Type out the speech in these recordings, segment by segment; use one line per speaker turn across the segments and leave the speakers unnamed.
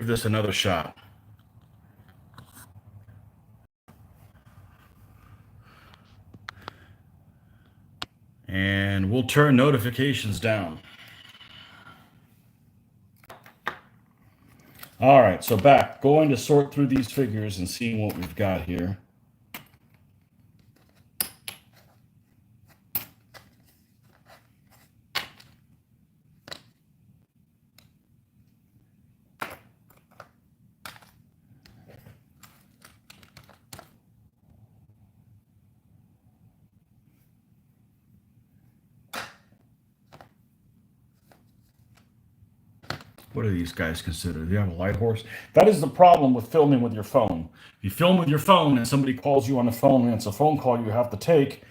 this another shot. And we'll turn notifications down. All right, so back, going to sort through these figures and seeing what we've got here. What do these guys consider? Do you have a light horse? That is the problem with filming with your phone. If you film with your phone and somebody calls you on the phone and it's a phone call you have to take,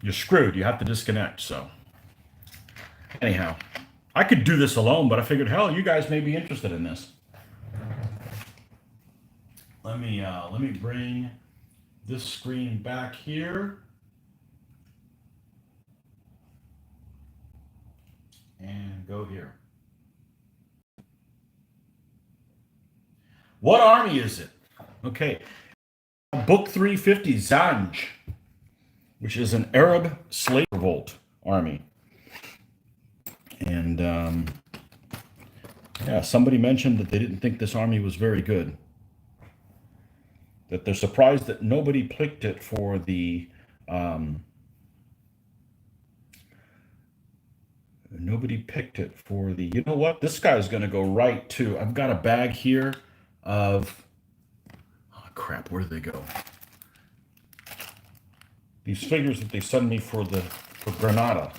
you're screwed. You have to disconnect. So anyhow, I could do this alone, but I figured, hell, you guys may be interested in this. Let me bring this screen back here. And go here. What army is it? Okay. Book 350, Zanj, which is an Arab slave revolt army. And yeah, somebody mentioned that they didn't think this army was very good. That they're surprised that nobody picked it for the you know what? This guy's going to go right to, I've got a bag here of, oh crap, where did they go? These figures that they send me for Granada.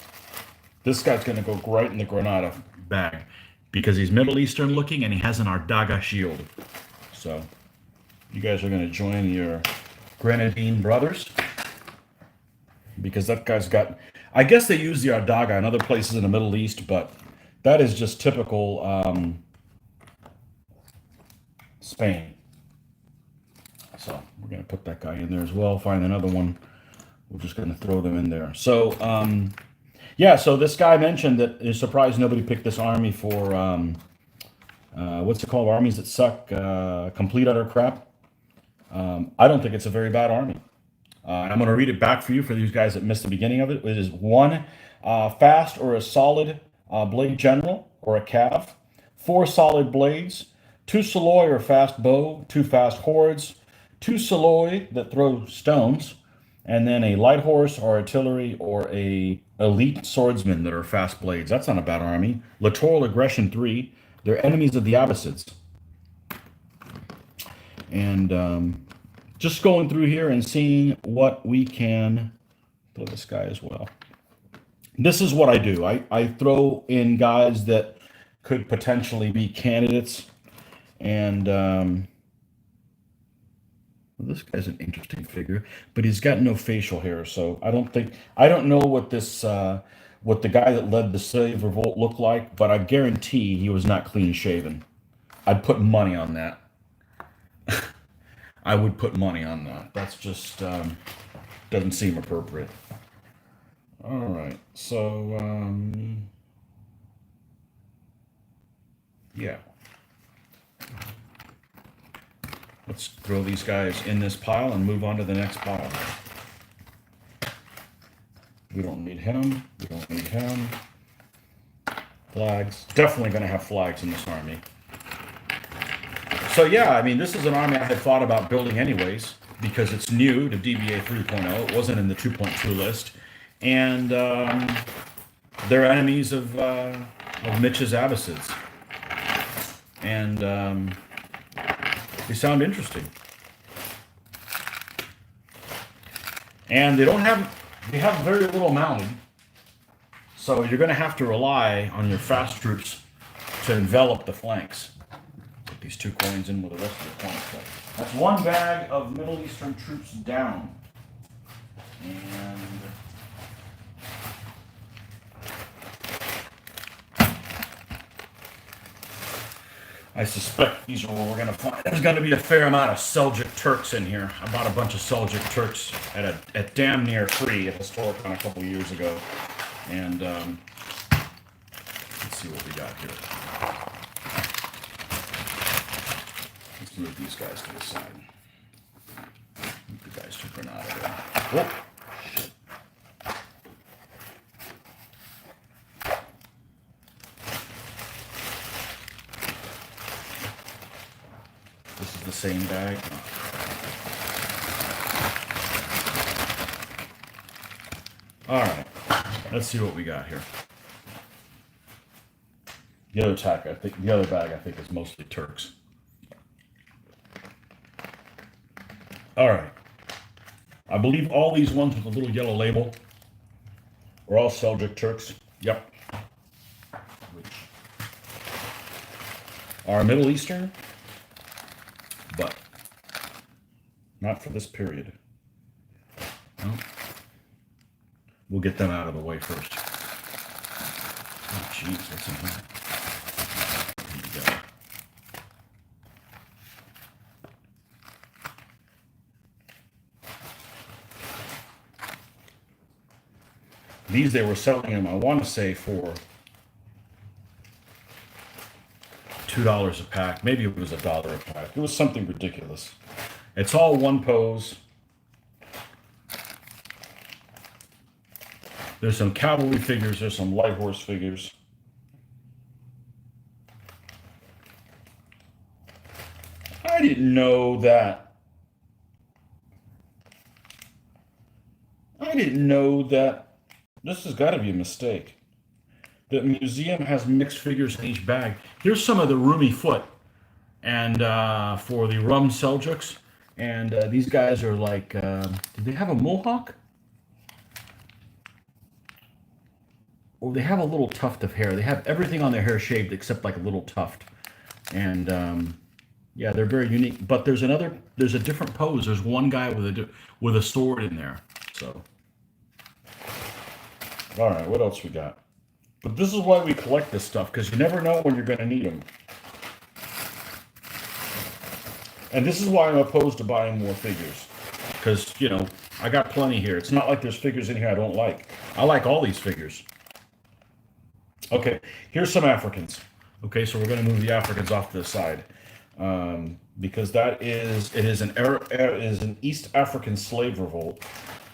This guy's going to go right in the Granada bag because he's Middle Eastern looking and he has an Ardaga shield. So you guys are going to join your Grenadine brothers because that guy's got, I guess they use the Ardaga in other places in the Middle East, but that is just typical Spain. So we're going to put that guy in there as well. Find another one. We're just going to throw them in there. So, yeah, so this guy mentioned that he's surprised nobody picked this army for, what's it called? Armies that suck, complete utter crap. I don't think it's a very bad army. And I'm going to read it back for you for these guys that missed the beginning of it. It is 1 fast or a solid blade general or a cav, 4 solid blades, 2 Saloy or fast bow, 2 fast hordes, 2 Saloy that throw stones, and then a light horse or artillery or a elite swordsman that are fast blades. That's not a bad army. Littoral aggression 3. They're enemies of the Abbasids. And just going through here and seeing what we can throw this guy as well. This is what I do. I throw in guys that could potentially be candidates. And well, this guy's an interesting figure, but he's got no facial hair, so I don't know what this what the guy that led the slave revolt looked like, but I guarantee he was not clean shaven. I'd put money on that. I would put money on that. That's just doesn't seem appropriate. All right, so yeah. Let's throw these guys in this pile and move on to the next pile. We don't need him. We don't need him. Flags. Definitely going to have flags in this army. So yeah, I mean, this is an army I had thought about building anyways because it's new to DBA 3.0. It wasn't in the 2.2 list. And they're enemies of Mitch's Abbasids. And they sound interesting. And they have very little mounted. So you're going to have to rely on your fast troops to envelop the flanks. Put these 2 coins in with the rest of the coins. That's 1 bag of Middle Eastern troops down. And I suspect these are what we're going to find. There's going to be a fair amount of Seldrik Turks in here. I bought a bunch of Seldrik Turks at damn near free at Historicon a couple years ago. And let's see what we got here. move these guys to the side. Move the guys to Granada there. Oh, shit. This is the same bag. All right, let's see what we got here. The other bag I think is mostly Turks. All right. I believe all these ones with a little yellow label are all Seldrik Turks. Yep. Which are Middle Eastern, but not for this period. No. We'll get them out of the way first. Oh, jeez, what's in here? Here you go. These they were selling them, I want to say, for $2 a pack. Maybe it was $1 a pack. It was something ridiculous. It's all one pose. There's some cavalry figures. There's some light horse figures. I didn't know that. This has got to be a mistake. The museum has mixed figures in each bag. Here's some of the roomy foot, and for the Rum Seljuks, and these guys are like, did they have a mohawk? Or they have a little tuft of hair. They have everything on their hair shaved except like a little tuft, and yeah, they're very unique. But there's a different pose. There's one guy with a sword in there. So, all right, what else we got? But this is why we collect this stuff, because you never know when you're going to need them. And this is why I'm opposed to buying more figures, because, you know, I got plenty here. It's not like there's figures in here I don't like. I like all these figures. Okay, here's some Africans. Okay, so we're going to move the Africans off to the side, because it is an East African slave revolt.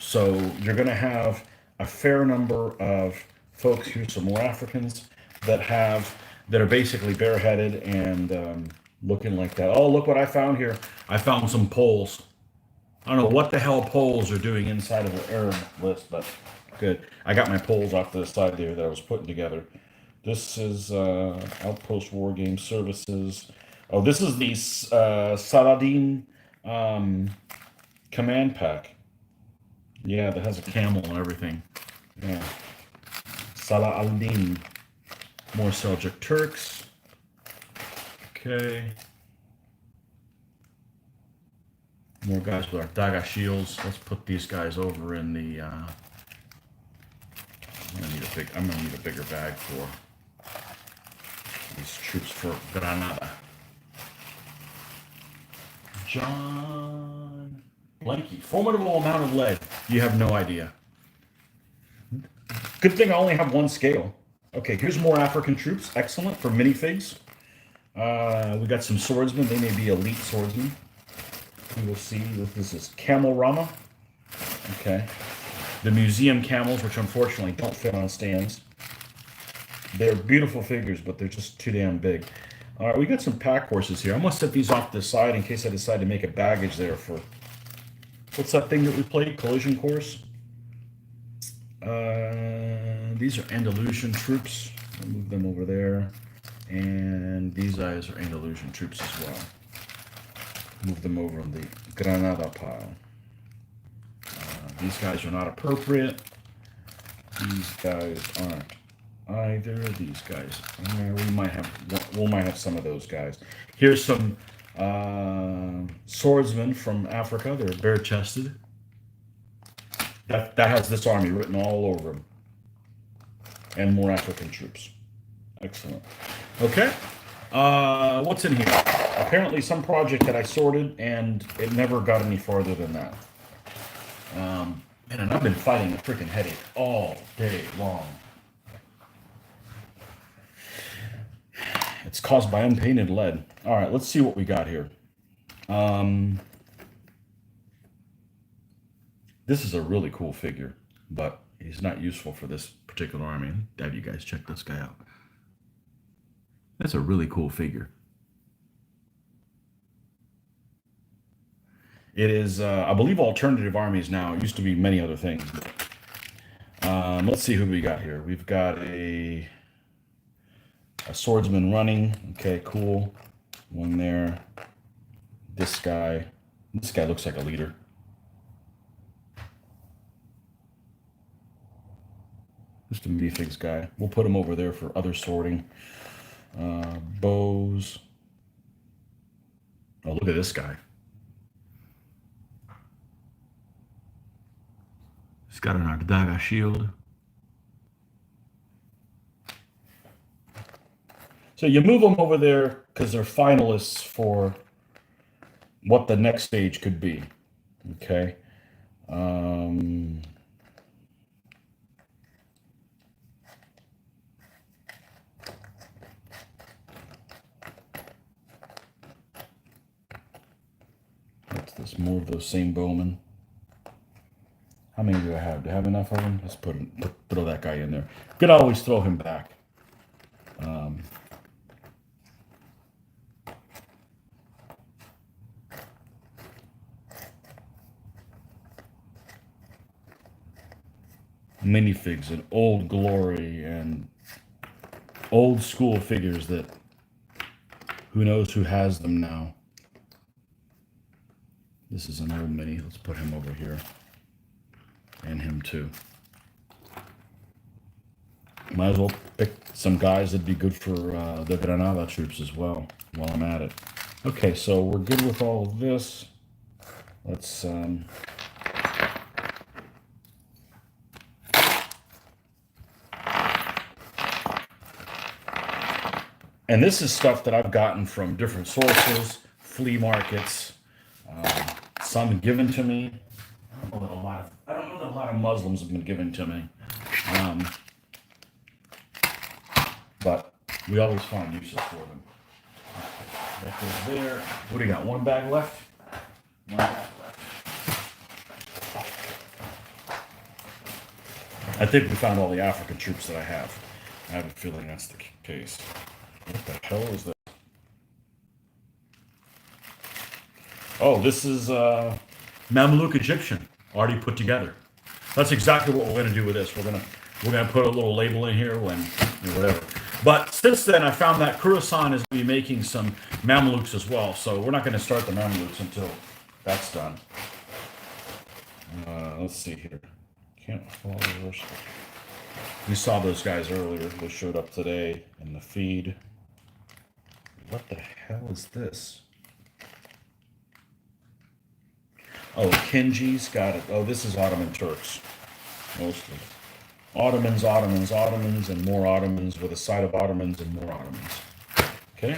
So you're going to have a fair number of folks. Here's some more Africans that are basically bareheaded and looking like that. Oh, look what I found here. I found some Poles. I don't know what the hell Poles are doing inside of the Arab list, but good. I got my Poles off to the side there that I was putting together. This is Outpost War Game Services. Oh, this is the Saladin command pack. Yeah, that has a camel and everything. Yeah. Salah al-Din. More Seldrik Turks. Okay. More guys with our Daga shields. Let's put these guys over in the I'm gonna need a bigger bag for these troops for Granada. John Blanky. Formidable amount of lead. You have no idea. Good thing I only have one scale. Okay, here's more African troops. Excellent for minifigs. We got some swordsmen. They may be elite swordsmen. We will see. This is Camel Rama. Okay. The museum camels, which unfortunately don't fit on stands. They're beautiful figures, but they're just too damn big. All right, we got some pack horses here. I'm going to set these off to the side in case I decide to make a baggage there for... What's that thing that we played? Collision Course? These are Andalusian troops. I'll move them over there. And these guys are Andalusian troops as well. Move them over in the Granada pile. These guys are not appropriate. These guys aren't either. These guys, we might have some of those guys. Here's some swordsmen from Africa. They're bare-chested. That has this army written all over them. And more African troops. Excellent. Okay. What's in here? Apparently some project that I sorted, and it never got any farther than that. And I've been fighting a freaking headache all day long. It's caused by unpainted lead. All right, let's see what we got here. This is a really cool figure, but he's not useful for this particular army. Have you guys check this guy out? That's a really cool figure. It is, I believe, alternative armies now. It used to be many other things. Let's see who we got here. We've got a swordsman running. Okay, cool. One there. This guy. This guy looks like a leader. Just a minifigs guy. We'll put him over there for other sorting. Bows. Oh, look at this guy. He's got an Ardaga shield. So you move them over there because they're finalists for what the next stage could be. Okay. What's this? More of those same bowmen. How many do I have? Do I have enough of them? Let's throw that guy in there. Could always throw him back. Minifigs and Old Glory and old school figures that who knows who has them now. This is an old mini. Let's put him over here. And him too. Might as well pick some guys that'd be good for the Granada troops as well while I'm at it. Okay, so we're good with all of this. Let's and this is stuff that I've gotten from different sources, flea markets, some given to me. I don't know that a lot of Muslims have been given to me. But we always find uses for them. That goes there. What do you got? One bag left? One bag left. I think we found all the African troops that I have. I have a feeling that's the case. What the hell is that? Oh, this is Mamluk Egyptian, already put together. That's exactly what we're going to do with this. We're gonna put a little label in here when whatever. But since then, I found that Khorasan is going to be making some Mamluks as well. So we're not going to start the Mamluks until that's done. Let's see here. Can't follow reverse. We saw those guys earlier. They showed up today in the feed. What the hell is this? Oh, Kinji's got it. Oh, this is Ottoman Turks. Mostly. Ottomans, and more Ottomans with a side of Ottomans and more Ottomans. Okay.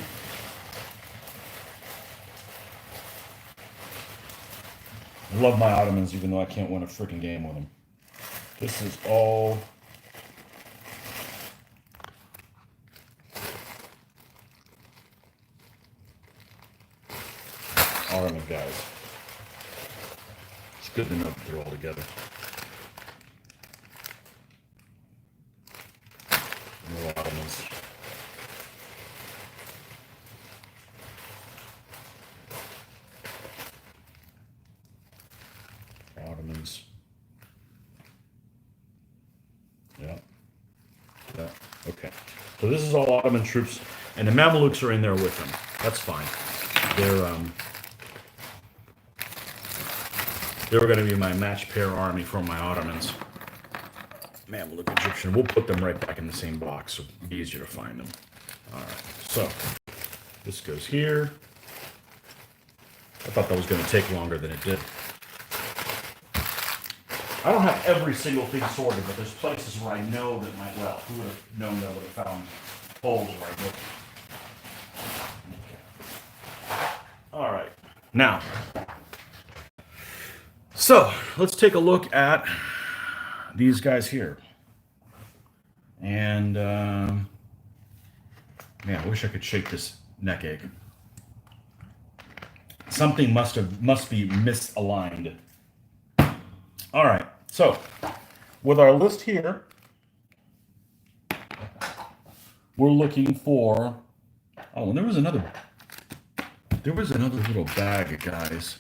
I love my Ottomans even though I can't win a freaking game with them. This is all Ottoman guys. It's good to know that they're all together. More Ottomans. Ottomans. Yeah. Yeah. Okay. So this is all Ottoman troops, and the Mamelukes are in there with them. That's fine. They're going to be my match pair army from my Ottomans. Mamluk Egyptian. We'll put them right back in the same box, so it'll be easier to find them. All right. So this goes here. I thought that was going to take longer than it did. I don't have every single thing sorted, but there's places where I know that might, well, who would have known that I would have found holes where I looked. Okay. All right. Now, so let's take a look at these guys here. And, man, I wish I could shake this neck egg. Something must be misaligned. All right, so with our list here, we're looking for. Oh, and there was another little bag, guys,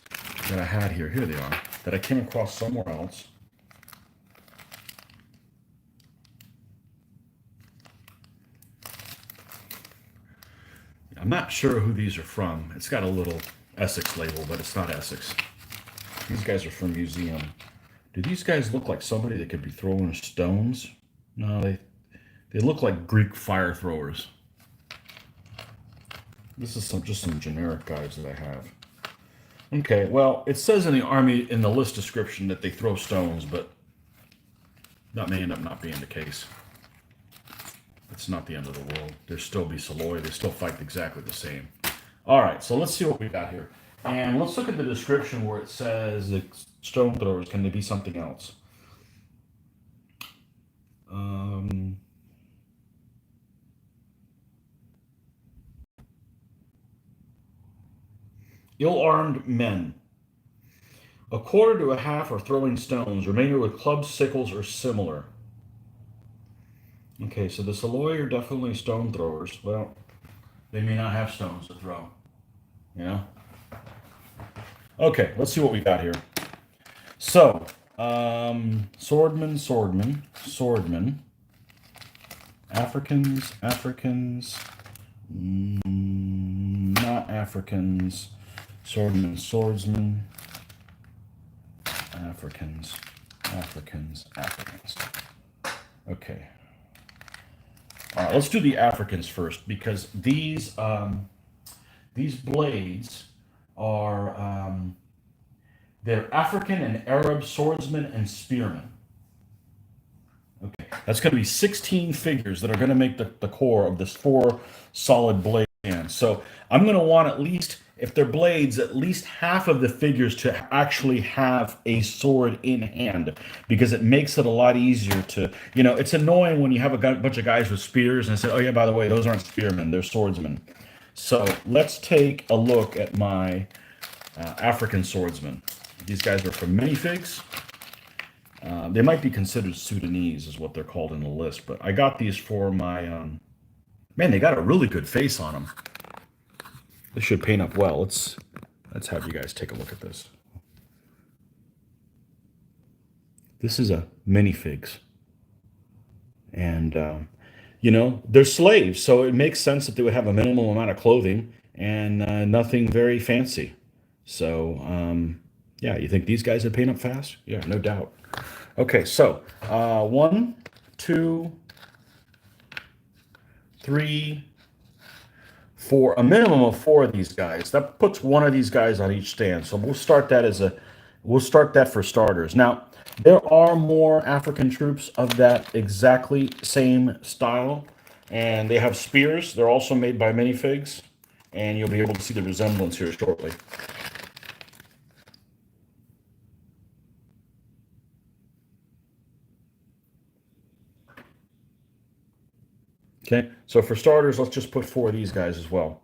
that I had here. Here they are, that I came across somewhere else. I'm not sure who these are from. It's got a little Essex label, but it's not Essex. These guys are from museum. Do these guys look like somebody that could be throwing stones? No, they look like Greek fire throwers. This is just some generic guys that I have. Okay, well, it says in the army, in the list description, that they throw stones, but that may end up not being the case. It's not the end of the world. There still be Saloy. They still fight exactly the same. All right, so let's see what we got here. And let's look at the description where it says that stone throwers, can they be something else? Ill-armed men. A quarter to a half are throwing stones, remainder with clubs, sickles, or similar. Okay, so the Saloy are definitely stone throwers. Well, they may not have stones to throw. You know? Okay, let's see what we got here. So, swordmen. Africans, not Africans. Swordsman. Africans. Okay. All right, let's do the Africans first, because these blades are they're African and Arab swordsmen and spearmen. Okay, that's going to be 16 figures that are going to make the core of this 4 solid blade hand. So I'm going to want, at least, if they're blades, at least half of the figures to actually have a sword in hand, because it makes it a lot easier to, it's annoying when you have a bunch of guys with spears and say, oh yeah, by the way, those aren't spearmen, they're swordsmen. So let's take a look at my African swordsmen. These guys are from minifigs. They might be considered Sudanese, is what they're called in the list, but I got these for my, man, they got a really good face on them. This should paint up well. Let's have you guys take a look at this. This is a minifigs. And, they're slaves, so it makes sense that they would have a minimal amount of clothing and nothing very fancy. So, yeah, you think these guys would paint up fast? Yeah, no doubt. Okay, so 1, 2, 3, 4, a minimum of 4 of these guys. That puts 1 of these guys on each stand. So we'll start that for starters. Now, there are more African troops of that exactly same style, and they have spears. They're also made by minifigs, and you'll be able to see the resemblance here shortly. Okay, so for starters, let's just put 4 of these guys as well.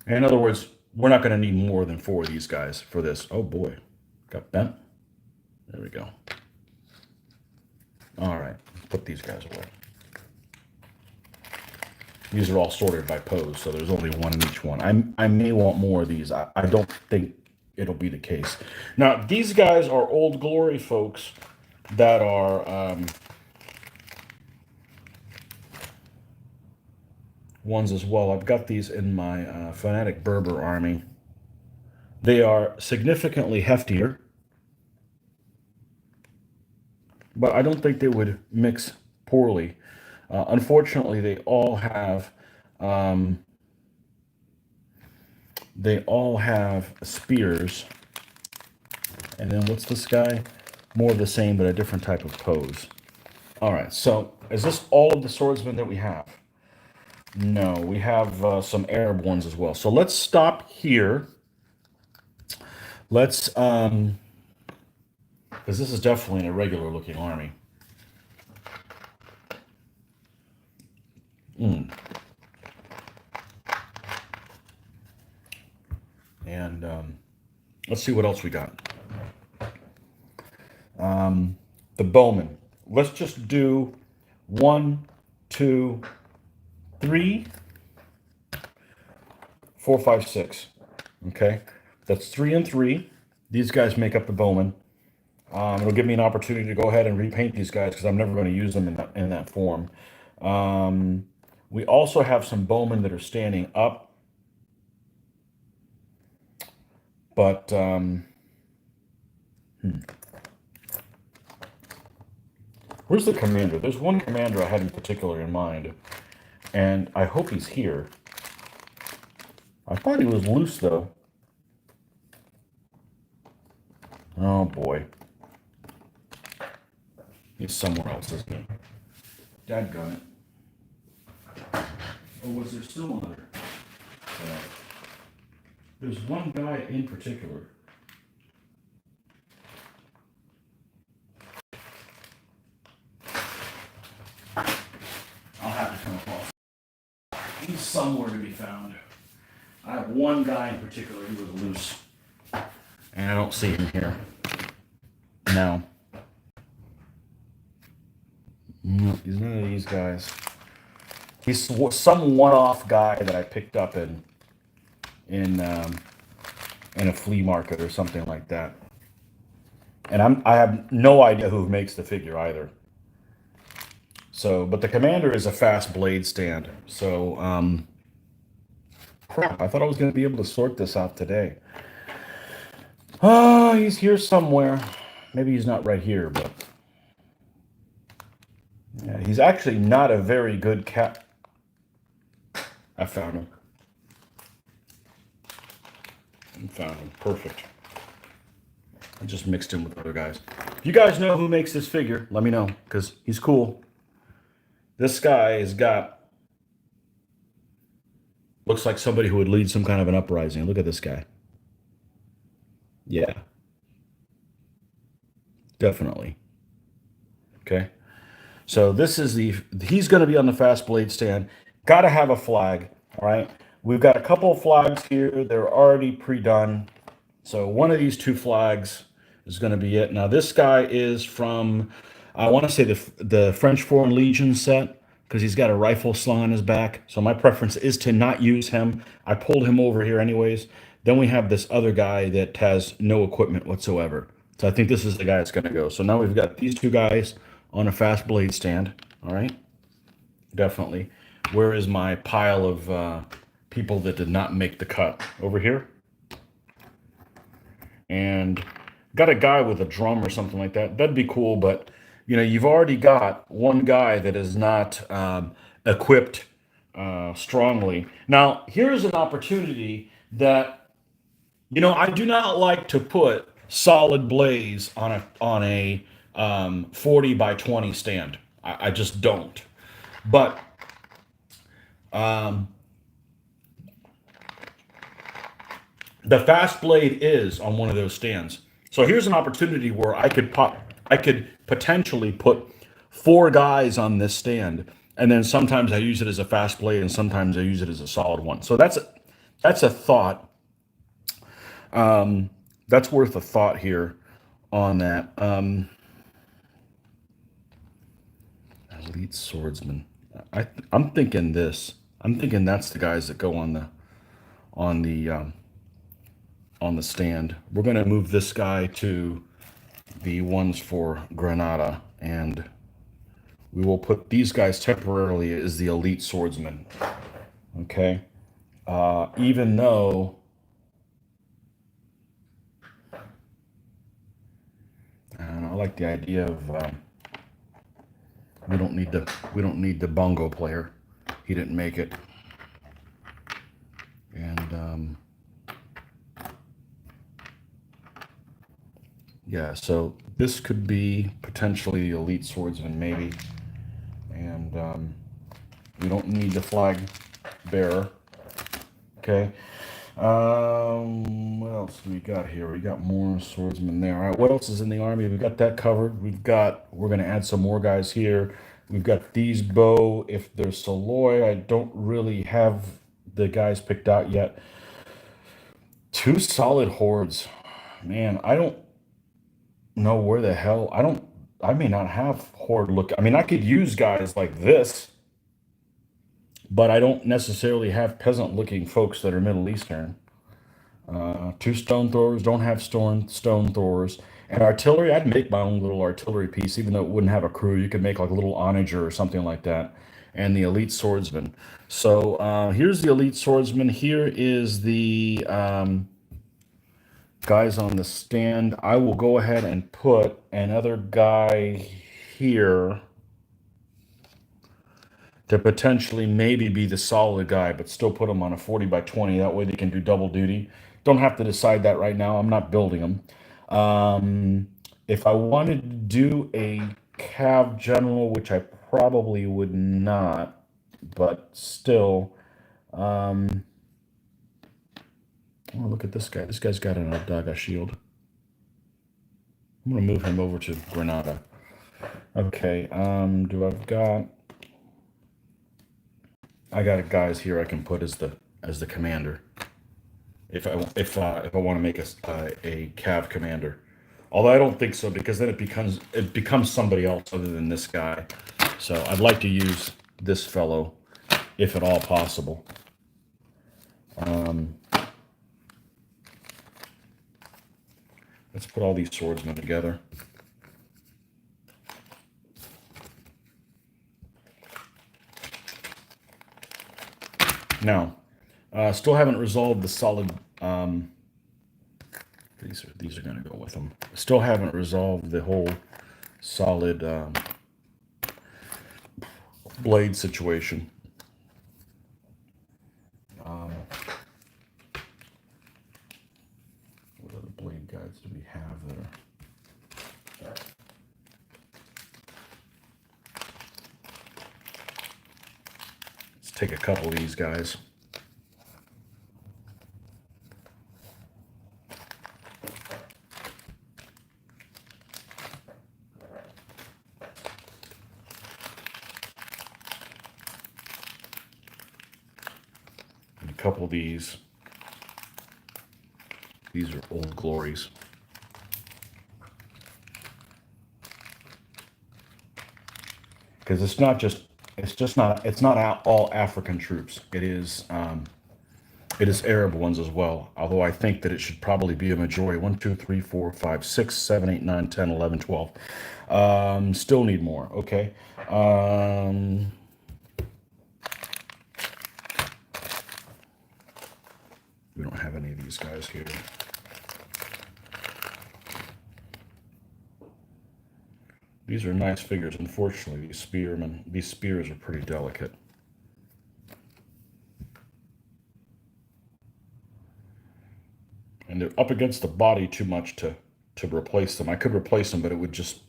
In other words, we're not going to need more than 4 of these guys for this. Oh boy, got bent. There we go. All right, let's put these guys away. These are all sorted by pose, so there's only 1 in each one. I may want more of these. I don't think it'll be the case. Now, these guys are Old Glory folks that are ones as well. I've got these in my Fanatic Berber army. They are significantly heftier, but I don't think they would mix poorly. Unfortunately, they all have spears. And then what's this guy? More of the same, but a different type of pose. All right, so is this all of the swordsmen that we have? No, we have some Arab ones as well. So let's stop here. Let's, because this is definitely an irregular looking army. And let's see what else we got. The bowman. Let's just do 1, 2, 3, 4, 5, 6. Okay, that's 3 and 3. These guys make up the bowman. It'll give me an opportunity to go ahead and repaint these guys because I'm never going to use them in that form. We also have some bowmen that are standing up, but where's the commander? There's one commander I had in particular in mind, and I hope he's here. I thought he was loose, though. Oh, boy. He's somewhere else, isn't he? Dadgummit. Or was there still another? There's one guy in particular. I'll have to come across. He's somewhere to be found. I have one guy in particular who was loose. And I don't see him here. No. No, he's none of these guys. He's some one-off guy that I picked up in a flea market or something like that. And I have no idea who makes the figure either. So, but the commander is a fast blade stand. So, crap, I thought I was going to be able to sort this out today. Oh, he's here somewhere. Maybe he's not right here, but yeah, he's actually not a very good cat. I found him. I found him. Perfect. I just mixed him with other guys. If you guys know who makes this figure, let me know, because he's cool. This guy has got, looks like somebody who would lead some kind of an uprising. Look at this guy. Yeah. Definitely. Okay. So this is he's going to be on the fast blade stand. Got to have a flag. All right. We've got a couple of flags here. They're already pre-done. So one of these two flags is going to be it. Now this guy is from, I want to say the French Foreign Legion set, because he's got a rifle slung on his back. So my preference is to not use him. I pulled him over here anyways. Then we have this other guy that has no equipment whatsoever. So I think this is the guy that's going to go. So now we've got these two guys on a fast blade stand. All right. Definitely. Where is my pile of people that did not make the cut? Over here. And got a guy with a drum or something like that. That'd be cool, but you know, you've already got one guy that is not equipped strongly. Now, here's an opportunity that, you know, I do not like to put solid blaze on a 40 by 20 stand. I just don't. But the fast blade is on one of those stands. So here's an opportunity where I could potentially put 4 guys on this stand, and then sometimes I use it as a fast blade, and sometimes I use it as a solid one. So that's a thought. That's worth a thought here on that. Elite Swordsman. I'm thinking this. I'm thinking that's the guys that go on the stand. We're going to move this guy to the ones for Granada, and we will put these guys temporarily as the Elite Swordsman. Okay. Even though I don't know, I like the idea of we don't need the bongo player. He didn't make it. And yeah, so this could be potentially the Elite Swordsman, maybe. And we don't need the flag bearer. Okay. What else do we got here? We got more swordsmen there. All right, what else is in the army? We've got that covered. We're going to add some more guys here. We've got these bow. If they're Saloy, I don't really have the guys picked out yet. 2 solid hordes. Man, I don't know where the hell. I may not have horde look. I mean, I could use guys like this, but I don't necessarily have peasant looking folks that are Middle Eastern. 2 stone throwers, don't have stone throwers. And artillery, I'd make my own little artillery piece, even though it wouldn't have a crew. You could make like a little onager or something like that. And the elite swordsman. So here's the elite swordsman. Here is the guys on the stand. I will go ahead and put another guy here to potentially maybe be the solid guy, but still put him on a 40 by 20. That way they can do double duty. Don't have to decide that right now. I'm not building them. If I wanted to do a cav general, which I probably would not, but still, oh, look at this guy. This guy's got an Adaga shield. I'm going to move him over to Granada. Okay, do I've got... I got guys here I can put as the commander. If I want to make a cav commander. Although I don't think so, because then it becomes somebody else other than this guy. So I'd like to use this fellow, if at all possible. Let's put all these swordsmen together. Now, still haven't resolved the solid. These are going to go with them. Still haven't resolved the whole solid blade situation. What other blade guides do we have there? Let's take a couple of these guys. Couple of these. These are old glories. Because it's not all African troops. It is Arab ones as well. Although I think that it should probably be a majority. 1, 2, 3, 4, 5, 6, 7, 8, 9, 10, 11, 12. Still need more. Okay. We don't have any of these guys here. These are nice figures. Unfortunately, these spears are pretty delicate. And they're up against the body too much to replace them. I could replace them, but it would just...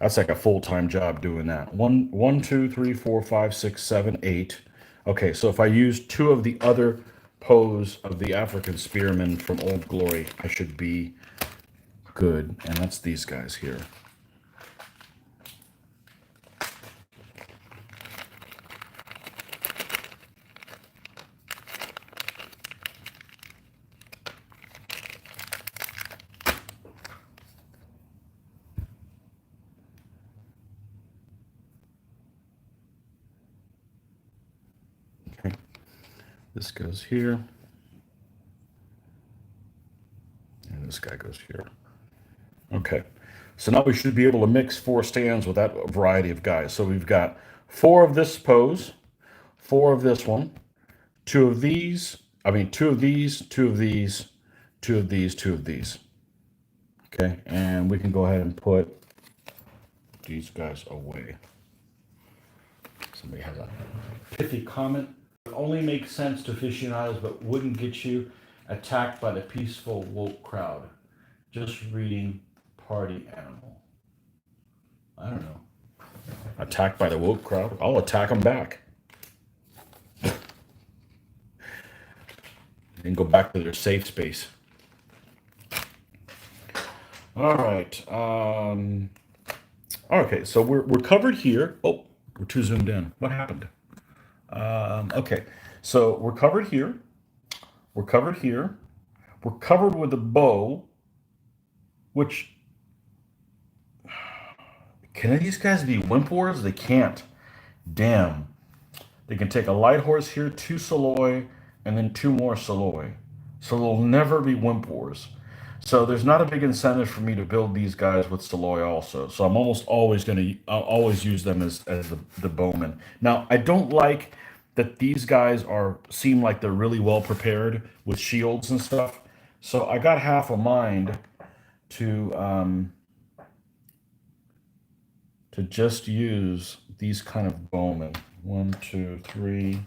That's like a full-time job doing that. 1, 2, 3, 4, 5, 6, 7, 8. Okay, so if I use 2 of the other pose of the African spearmen from Old Glory, I should be good. And that's these guys here. Okay. This goes here. And this guy goes here. Okay. So now we should be able to mix 4 stands with that variety of guys. So we've got 4 of this pose, 4 of this one, 2 of these, 2 of these, 2 of these, 2 of these, 2 of these. Okay, and we can go ahead and put these guys away. Somebody has a pithy comment. It only makes sense to aficionados, but wouldn't get you attacked by the peaceful woke crowd. Just reading Party Animal. I don't know. Attacked by the woke crowd? I'll attack them back. And go back to their safe space. All right. Okay, so we're covered here. Oh, we're too zoomed in. What happened? Okay, so we're covered here. We're covered here. We're covered with a bow, which, can these guys be wimp wars? They can't. Damn. They can take a light horse here, 2 Soloi, and then 2 more Soloi. So they'll never be wimp wars. So there's not a big incentive for me to build these guys with Soloi also. So I'm almost always going to I'll always use them as the bowmen. Now, I don't like that these guys seem like they're really well prepared with shields and stuff. So I got half a mind to just use these kind of bowmen. 1, 2, 3.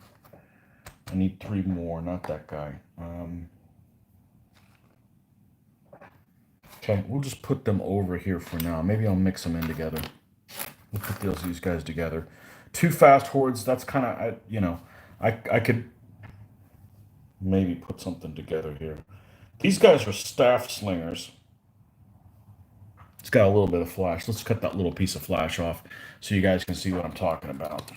I need 3 more, not that guy. Okay, we'll just put them over here for now. Maybe I'll mix them in together. We'll put these guys together. 2 fast hordes, that's kind of, I could maybe put something together here. These guys are staff slingers. It's got a little bit of flash. Let's cut that little piece of flash off so you guys can see what I'm talking about.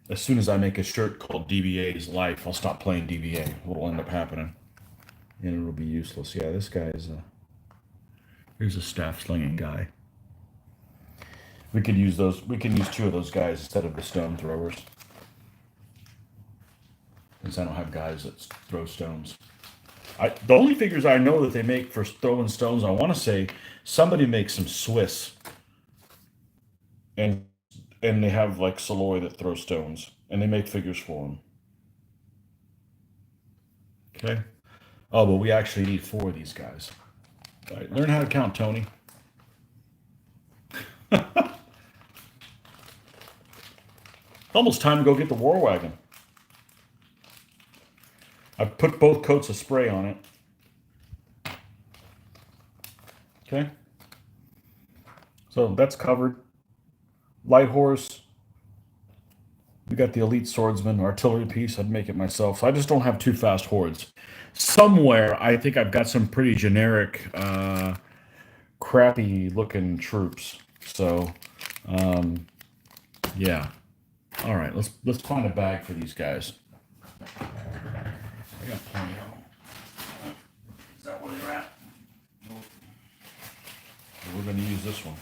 As soon as I make a shirt called DBA's Life, I'll stop playing DBA. What'll end up happening? And it'll be useless. Yeah, this guy is here's a staff slinging guy. We could use those. We can use 2 of those guys instead of the stone throwers. Since I don't have guys that throw stones. The only figures I know that they make for throwing stones, I want to say somebody makes some Swiss. And they have like Soloi that throw stones. And they make figures for them. Okay. Oh, but we actually need 4 of these guys. All right, learn how to count, Tony. Almost time to go get the war wagon. I've put both coats of spray on it. Okay. So that's covered. Light horse. We got the elite swordsman, artillery piece. I'd make it myself. So I just don't have 2 fast hordes. Somewhere, I think I've got some pretty generic, crappy looking troops. So, yeah. All right, let's find a bag for these guys. I got plenty of them. Is that where they're at? Nope. We're going to use this one.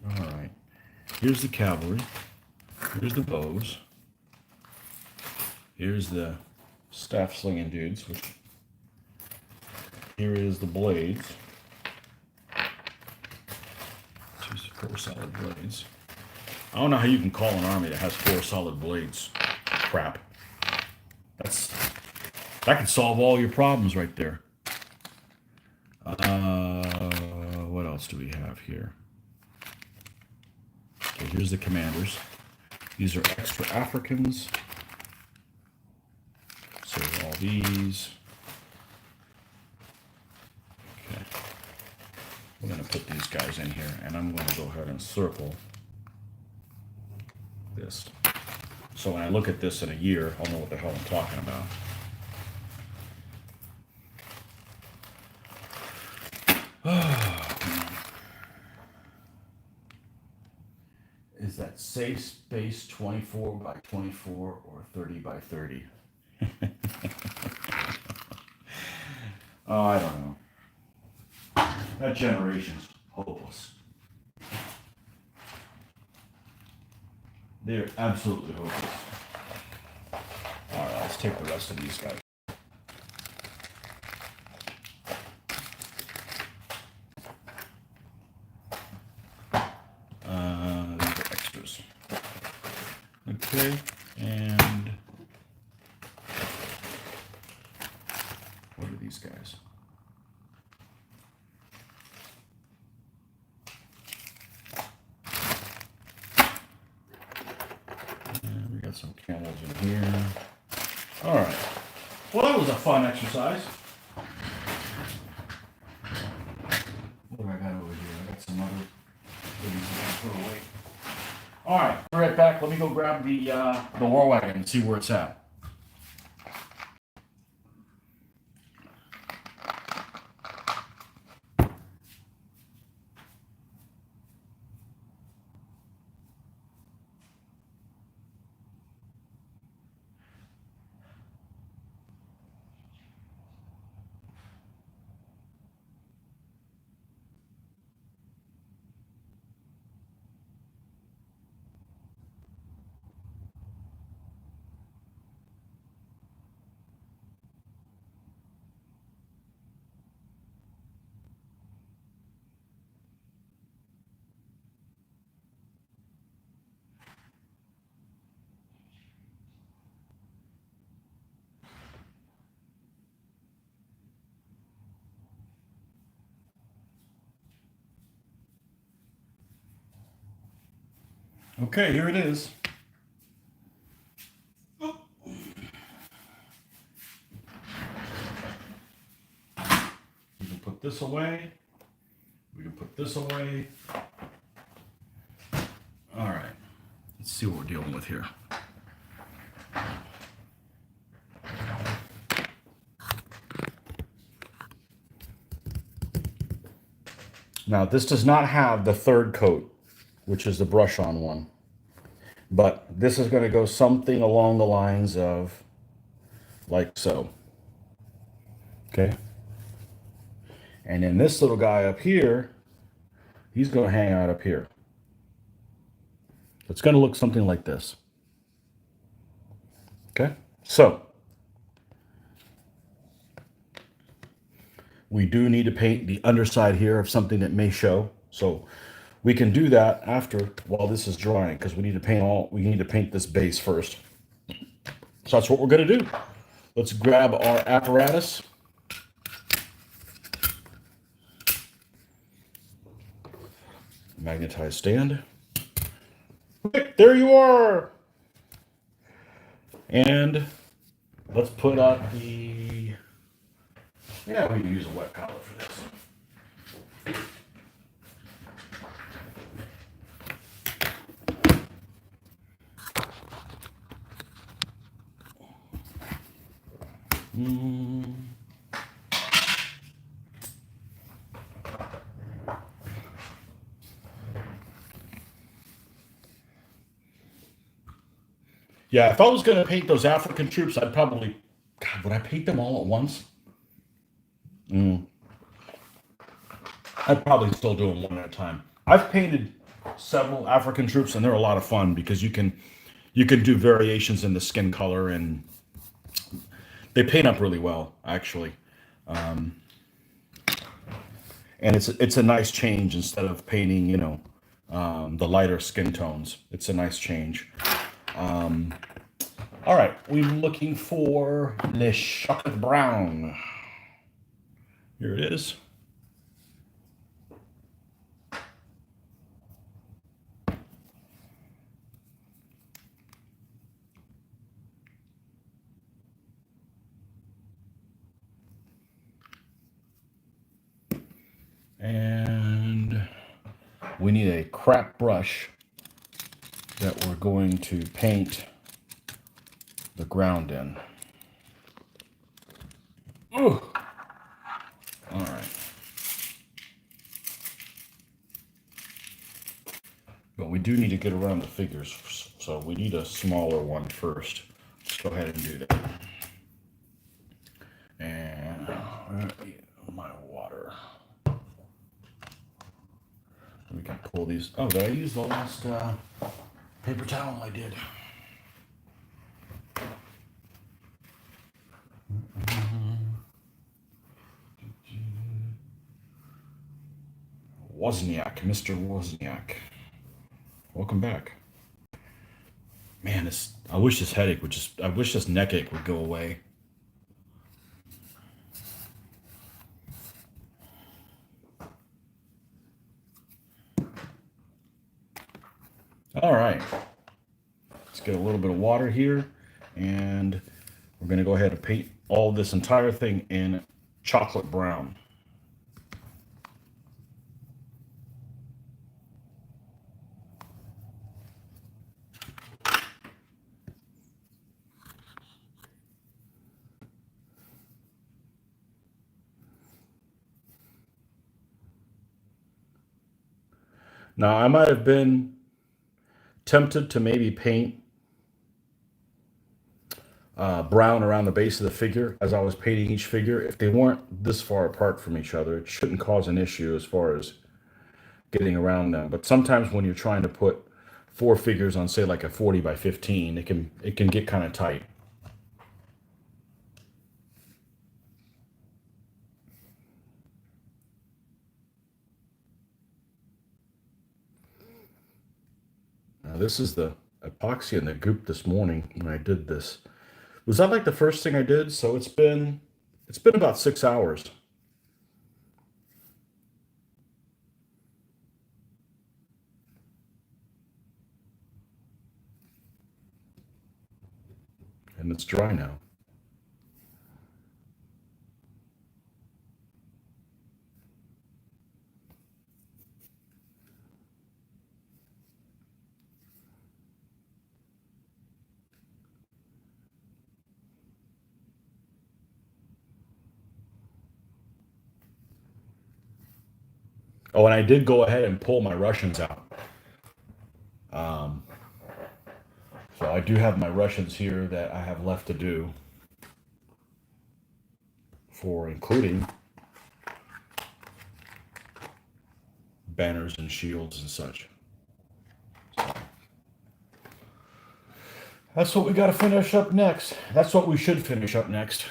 All right. Here's the cavalry. Here's the bows. Here's the staff slinging dudes. Here is the blades. 4 solid blades. I don't know how you can call an army that has 4 solid blades. Crap. That could solve all your problems right there. What else do we have here? Okay, here's the commanders. These are extra Africans. So all these. Okay. We're going to put these guys in here, and I'm going to go ahead and circle this. So when I look at this in a year, I'll know what the hell I'm talking about. Is that safe space 24 by 24 or 30 by 30? Oh, I don't know. That generation's hopeless. They're absolutely hopeless. All right, let's take the rest of these guys. These are extras. Okay, and what are these guys? We got some camels in here. All right. Well, that was a fun exercise. throw away. All right, be right back. Let me go grab the war wagon and see where it's at. Okay, here it is. We can put this away. We can put this away. All right, let's see what we're dealing with here. Now, this does not have the third coat, which is the brush-on one. But this is going to go something along the lines of like so. Okay? And then this little guy up here, he's going to hang out up here. It's going to look something like this. Okay? So, we do need to paint the underside here of something that may show. So we can do that after, while this is drying, because we need to paint this base first. So that's what we're going to do. Let's grab our apparatus. Magnetized stand. There you are. And let's put out the, yeah, we can use a wet color for this. Yeah, if I was going to paint those African troops, I'd probably, God, would I paint them all at once? I'd probably still do them one at a time. I've painted several African troops, and they're a lot of fun because you can do variations in the skin color, and they paint up really well, actually. And it's a nice change instead of painting, the lighter skin tones. It's a nice change. All right, we're looking for Le Chocolat Brown. Here it is. And we need a crap brush that we're going to paint the ground in. Ooh. All right. But we do need to get around the figures, so we need a smaller one first. Let's go ahead and do that. And my water. We can pull these. Oh, did I use the last paper towel? I did. Wozniak, Mr. Wozniak. Welcome back. Man, I wish this headache would I wish this neck ache would go away. All right. Let's get a little bit of water here, and we're going to go ahead and paint all this entire thing in chocolate brown. Now, I might have been tempted to maybe paint brown around the base of the figure as I was painting each figure. If they weren't this far apart from each other, it shouldn't cause an issue as far as getting around them. But sometimes when you're trying to put 4 figures on, say, like a 40 by 15, it can get kind of tight. Now, this is the epoxy in the goop this morning when I did this. Was that like the first thing I did? So it's been about 6 hours. And it's dry now. Oh, and I did go ahead and pull my Russians out. So I do have my Russians here that I have left to do, for including banners and shields and such. So that's what we got to finish up next. That's what we should finish up next.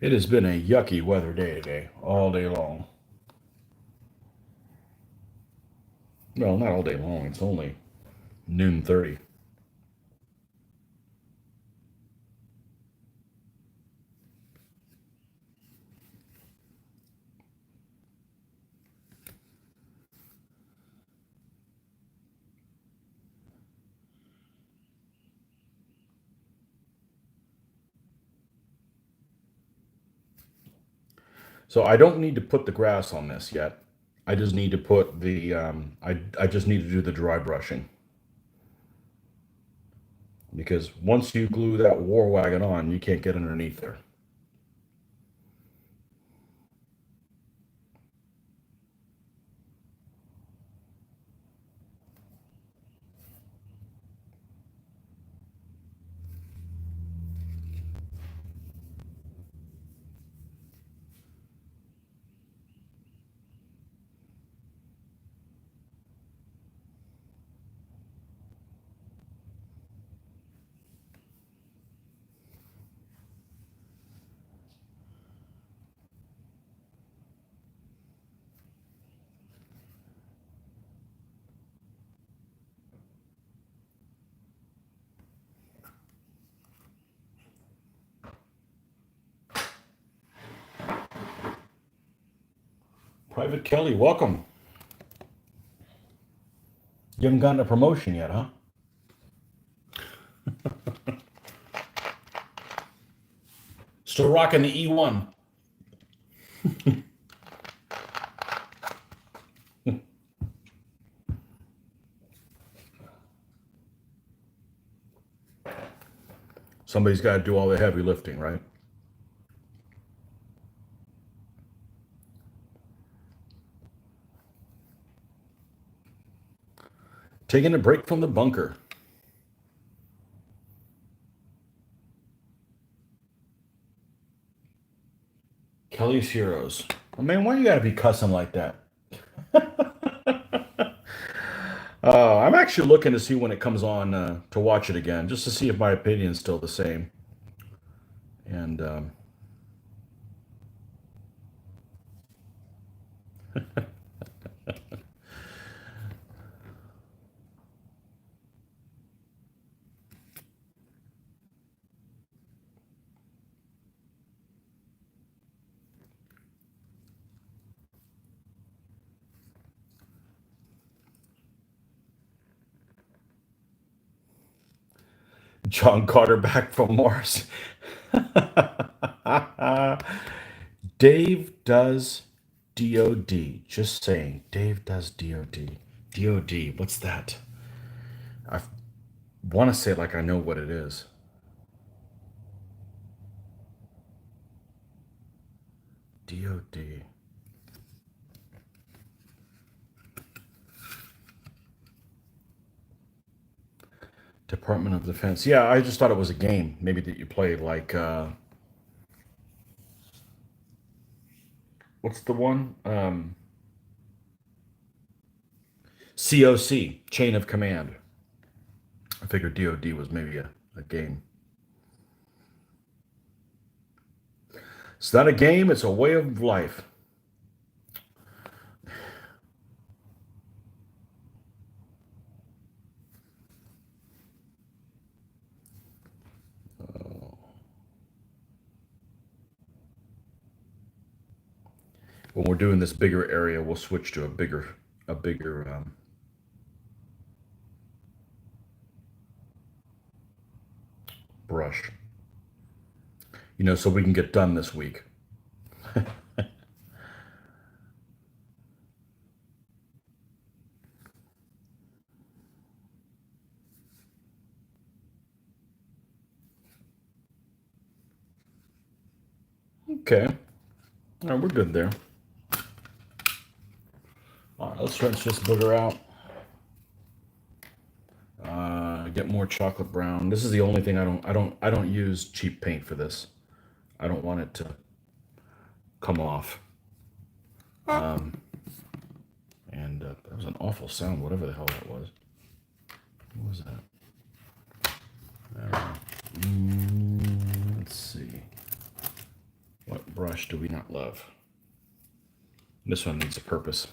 It has been a yucky weather day today, all day long. Well, not all day long. It's only noon 30. So I don't need to put the grass on this yet. I just need to put the, I just need to do the dry brushing. Because once you glue that war wagon on, you can't get underneath there. Private Kelly, welcome. You haven't gotten a promotion yet, huh? Still rocking the E1. Somebody's got to do all the heavy lifting, right? Taking a break from the bunker. Kelly's Heroes. Oh, man, why you gotta be cussing like that? I'm actually looking to see when it comes on to watch it again, just to see if my opinion's still the same. And John Carter back from Mars. Dave does DOD. Just saying. Dave does DOD. DOD. What's that? I want to say it like I know what it is. DOD. Department of Defense. Yeah, I just thought it was a game. Maybe that you played like what's the one? COC, Chain of Command. I figured DOD was maybe a game. It's not a game, it's a way of life. When we're doing this bigger area, we'll switch to a bigger brush. You know, so we can get done this week. Okay. All right, we're good there. All right, let's rinse this booger out. Get more chocolate brown. This is the only thing I don't use cheap paint for this. I don't want it to come off. And that was an awful sound, whatever the hell that was. What was that? Let's see. What brush do we not love? This one needs a purpose.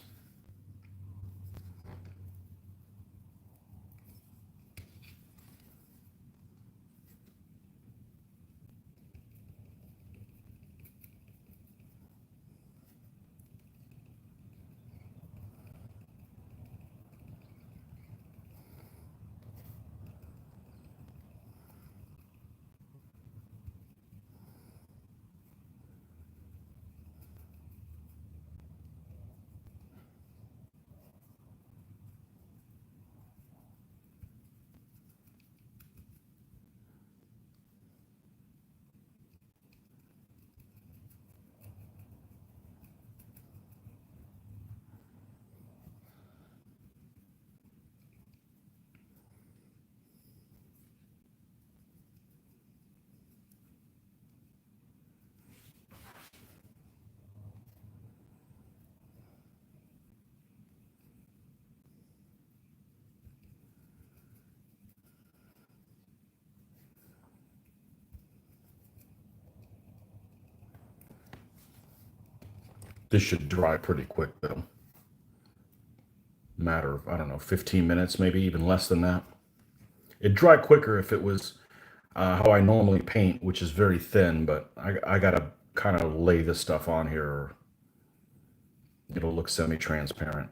This should dry pretty quick though. Matter of, I don't know, 15 minutes, maybe even less than that. It'd dry quicker if it was how I normally paint, which is very thin, but I gotta kind of lay this stuff on here or it'll look semi-transparent.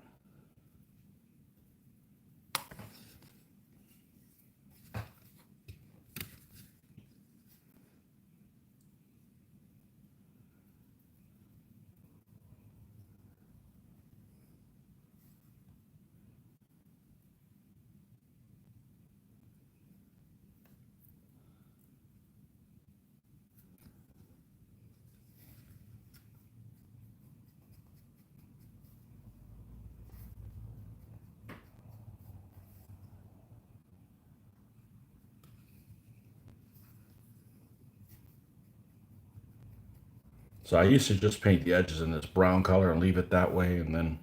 So I used to just paint the edges in this brown color and leave it that way, and then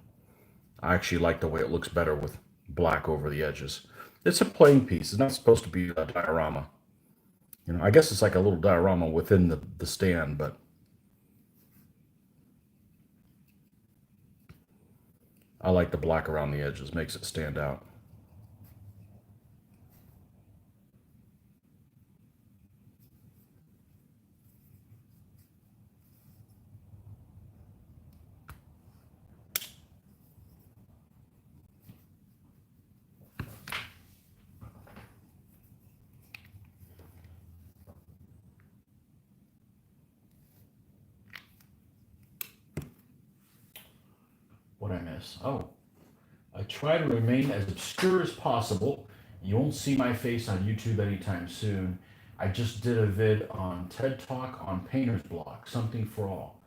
I actually like the way it looks better with black over the edges. It's a plain piece. It's not supposed to be a diorama. You know, I guess it's like a little diorama within the stand, but I like the black around the edges. Makes it stand out. this. Oh, I try to remain as obscure as possible. You won't see my face on YouTube anytime soon. I just did a vid on TED Talk on painter's block, something for all.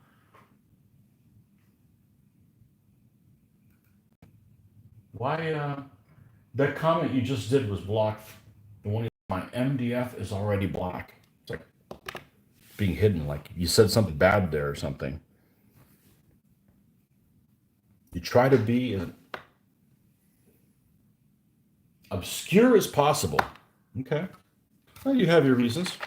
Why, that comment you just did was blocked. The one, my MDF is already black. It's like being hidden, like you said something bad there or something. You try to be as obscure as possible. Okay. Well, you have your reasons.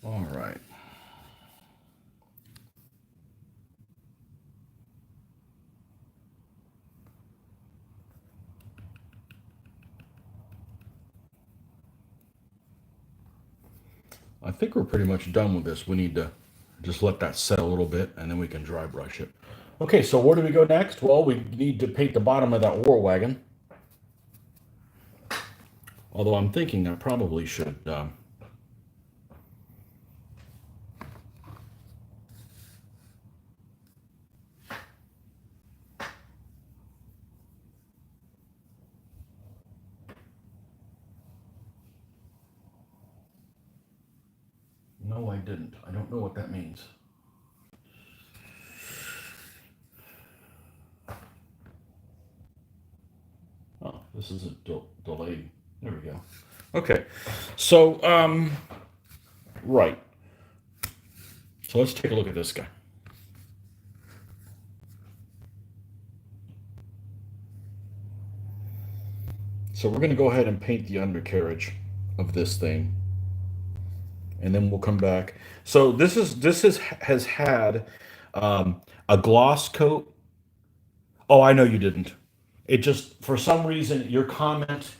All right. I think we're pretty much done with this. We need to just let that set a little bit and then we can dry brush it. Okay, so where do we go next? Well, we need to paint the bottom of that war wagon. Although I'm thinking I probably should no, I didn't. I don't know what that means. Oh, this is a delayed. There we go. Okay, so right. So let's take a look at this guy. So we're going to go ahead and paint the undercarriage of this thing, and then we'll come back. So this has had a gloss coat. Oh, I know you didn't. It just, for some reason, your comment,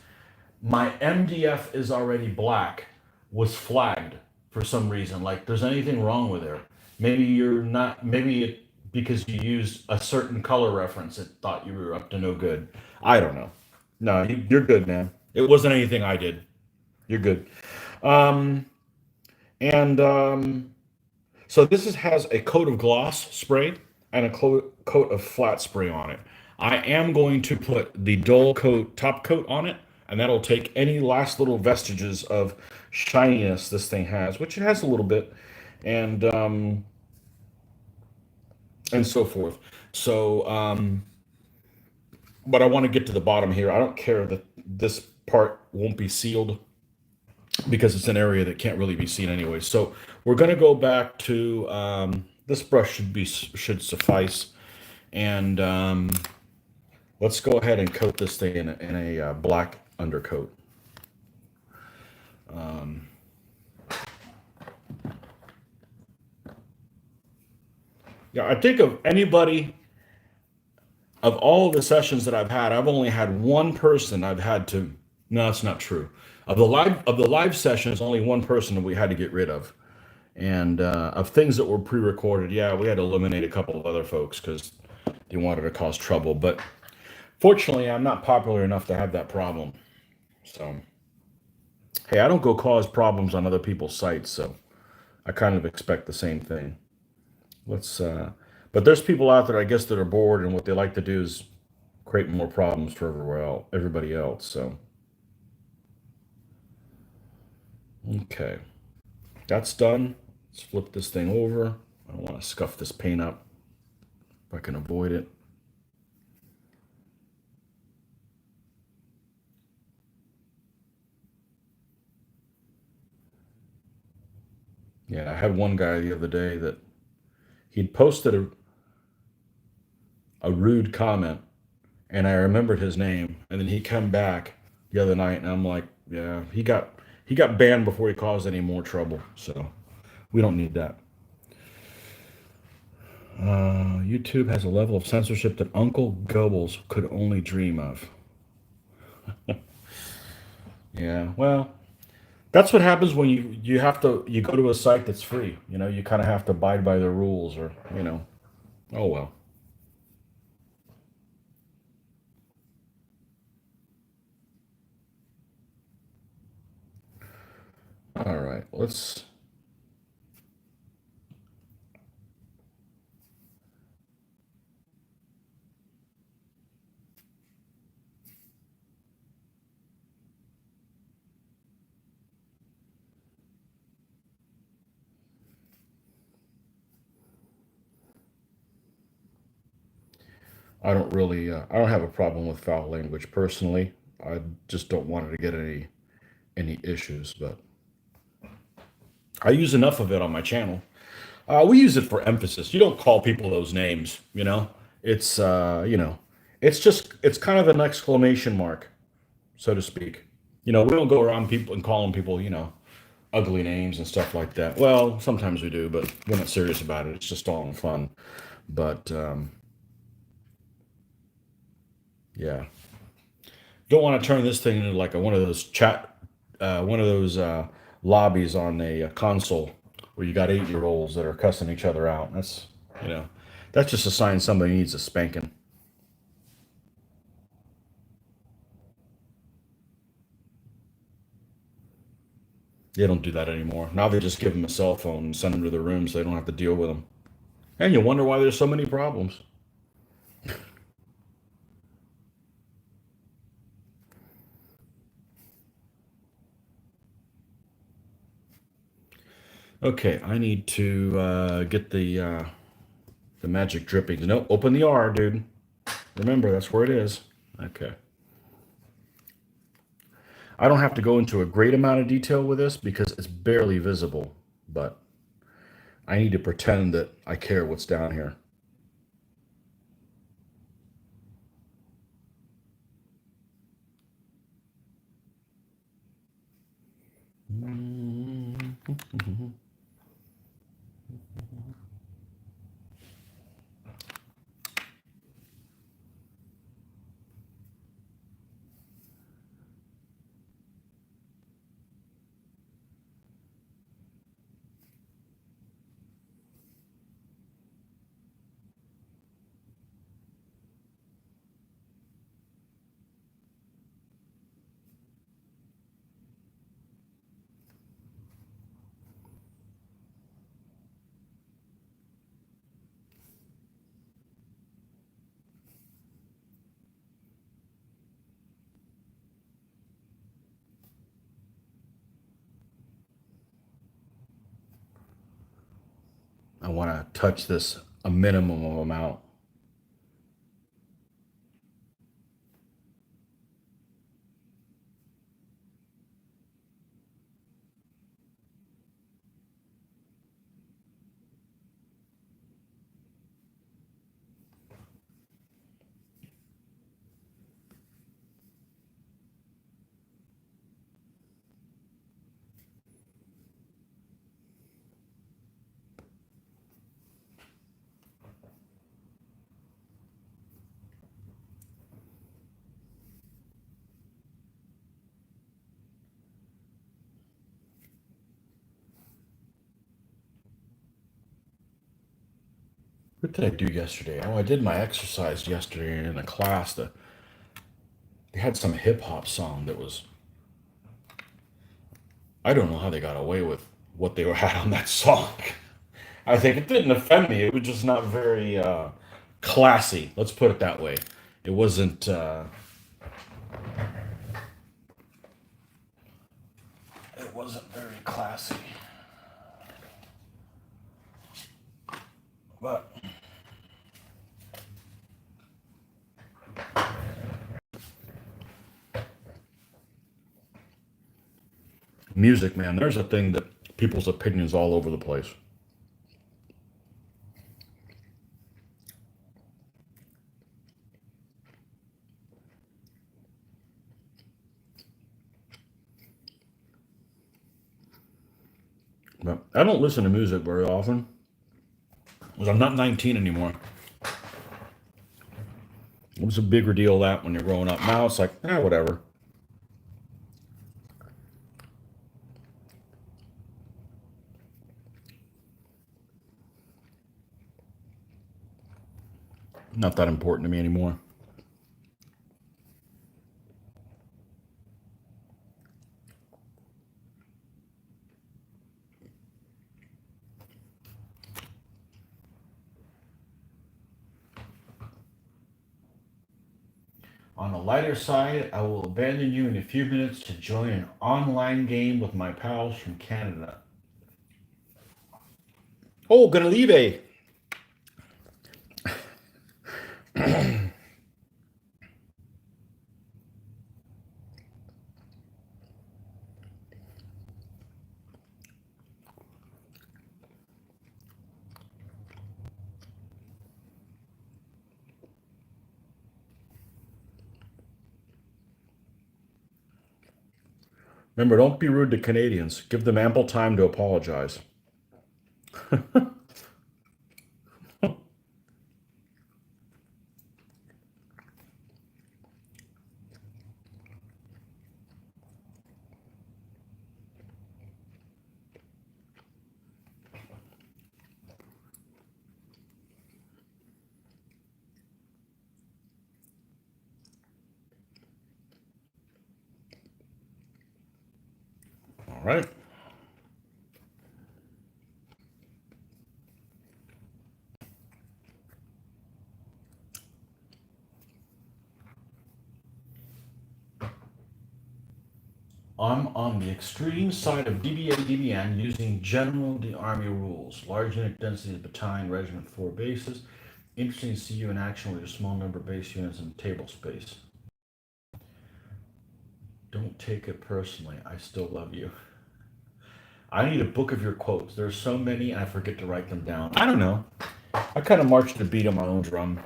my MDF is already black, was flagged for some reason. Like there's anything wrong with it. Maybe you're not, maybe it, because you used a certain color reference, it thought you were up to no good. I don't know. No, you're good, man. It wasn't anything I did. You're good. Um, and So has a coat of gloss spray and a coat of flat spray on it. I am going to put the dull coat, top coat on it, and that'll take any last little vestiges of shininess this thing has, which it has a little bit, and so forth. So, but I want to get to the bottom here. I don't care that this part won't be sealed because it's an area that can't really be seen anyway. So we're going to go back to this brush should suffice, and let's go ahead and coat this thing in a black undercoat. Yeah, I think of anybody of all the sessions that I've had, I've only had one person I've had to. No, that's not true. Of the live sessions, only one person that we had to get rid of. And of things that were pre-recorded, yeah, we had to eliminate a couple of other folks because they wanted to cause trouble. But fortunately, I'm not popular enough to have that problem. So, hey, I don't go cause problems on other people's sites, so I kind of expect the same thing. But there's people out there, I guess, that are bored, and what they like to do is create more problems for everybody else. So, okay, that's done. Let's flip this thing over. I don't want to scuff this paint up if I can avoid it. Yeah, I had one guy the other day that he'd posted a rude comment, and I remembered his name, and then he come back the other night, and I'm like, yeah, he got banned before he caused any more trouble, so we don't need that. YouTube has a level of censorship that Uncle Goebbels could only dream of. Yeah, well, that's what happens when you go to a site that's free. You kind of have to abide by the rules, or oh well. All right, let's. I don't have a problem with foul language personally. I just don't want it to get any issues, but I use enough of it on my channel. We use it for emphasis. You don't call people those names, It's it's kind of an exclamation mark, so to speak. We don't go around people and calling people, ugly names and stuff like that. Well, sometimes we do, but we're not serious about it. It's just all in fun. But yeah, don't want to turn this thing into like one of those one of those lobbies on a console where you got 8-year-olds that are cussing each other out. You know, that's just a sign somebody needs a spanking. They don't do that anymore. Now they just give them a cell phone and send them to their rooms. So they don't have to deal with them. And you wonder why there's so many problems. Okay, I need to get the magic drippings. Nope, open the R, dude. Remember, that's where it is. Okay. I don't have to go into a great amount of detail with this because it's barely visible, but I need to pretend that I care what's down here. I want to touch this a minimum of amount. What did I do yesterday? Oh, I did my exercise yesterday in a class that they had some hip hop song that was, I don't know how they got away with what they had on that song. I think it didn't offend me. It was just not very classy. Let's put it that way. It wasn't. It wasn't very classy. But music, man, there's a thing that people's opinions all over the place. But I don't listen to music very often because I'm not 19 anymore. It was a bigger deal that when you're growing up. Now it's like, whatever. Not that important to me anymore. On the lighter side, I will abandon you in a few minutes to join an online game with my pals from Canada. Oh, gonna leave a. Remember, don't be rude to Canadians. Give them ample time to apologize. All right. I'm on the extreme side of DBN using general the Army rules. Large unit densities, battalion, regiment, 4 bases. Interesting to see you in action with a small number of base units and table space. Don't take it personally. I still love you. I need a book of your quotes. There's so many, and I forget to write them down. I don't know. I kind of march to the beat of my own drum.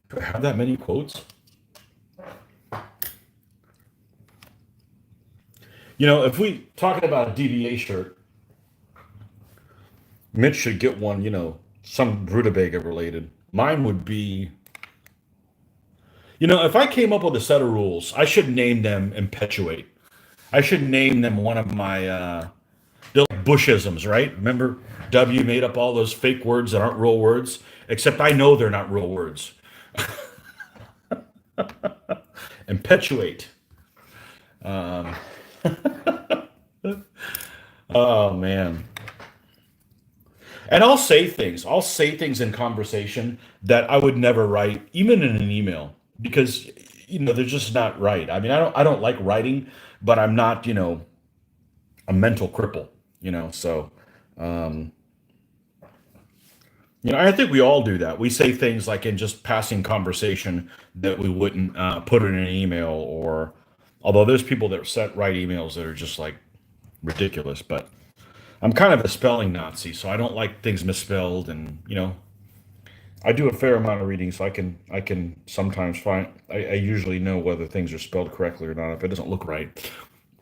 Do I have that many quotes? You know, if we talking about a DBA shirt, Mitch should get one, some rutabaga related. Mine would be, if I came up with a set of rules, I should name them Impetuate. I should name them one of my they're like Bushisms, right? Remember, W made up all those fake words that aren't real words, except I know they're not real words. Impetuate. Oh man. And I'll say things. I'll say things in conversation that I would never write, even in an email, because they're just not right. I mean, I don't like writing, but I'm not, a mental cripple, So, um, I think we all do that. We say things like in just passing conversation that we wouldn't put in an email, or although there's people that write emails that are just like ridiculous, but I'm kind of a spelling Nazi, so I don't like things misspelled, and I do a fair amount of reading, so I can sometimes find I usually know whether things are spelled correctly or not if it doesn't look right.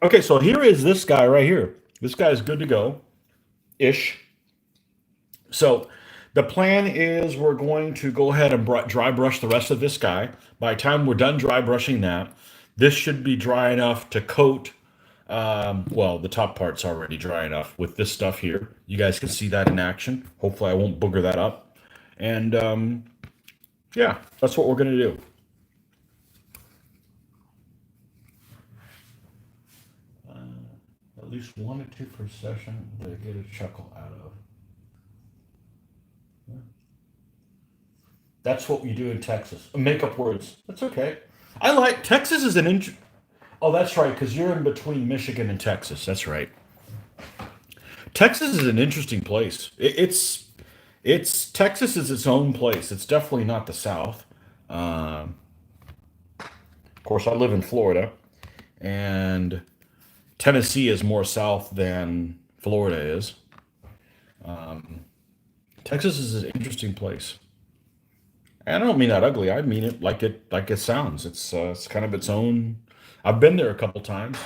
Okay, so here is this guy right here. This guy is good to go, ish. So the plan is we're going to go ahead and dry brush the rest of this guy. By the time we're done dry brushing that, this should be dry enough to coat. Well, the top part's already dry enough with this stuff here. You guys can see that in action. Hopefully I won't booger that up. And yeah, that's what we're going to do. At least 1 or 2 per session to get a chuckle out of. Yeah. That's what we do in Texas. Make up words. That's okay. I like Texas is an Oh, that's right, because you're in between Michigan and Texas. That's right. Texas is an interesting place. It's Texas is its own place. It's definitely not the South. Of course, I live in Florida, and Tennessee is more south than Florida is. Texas is an interesting place. And I don't mean that ugly. I mean it like it sounds. It's kind of its own. I've been there a couple times.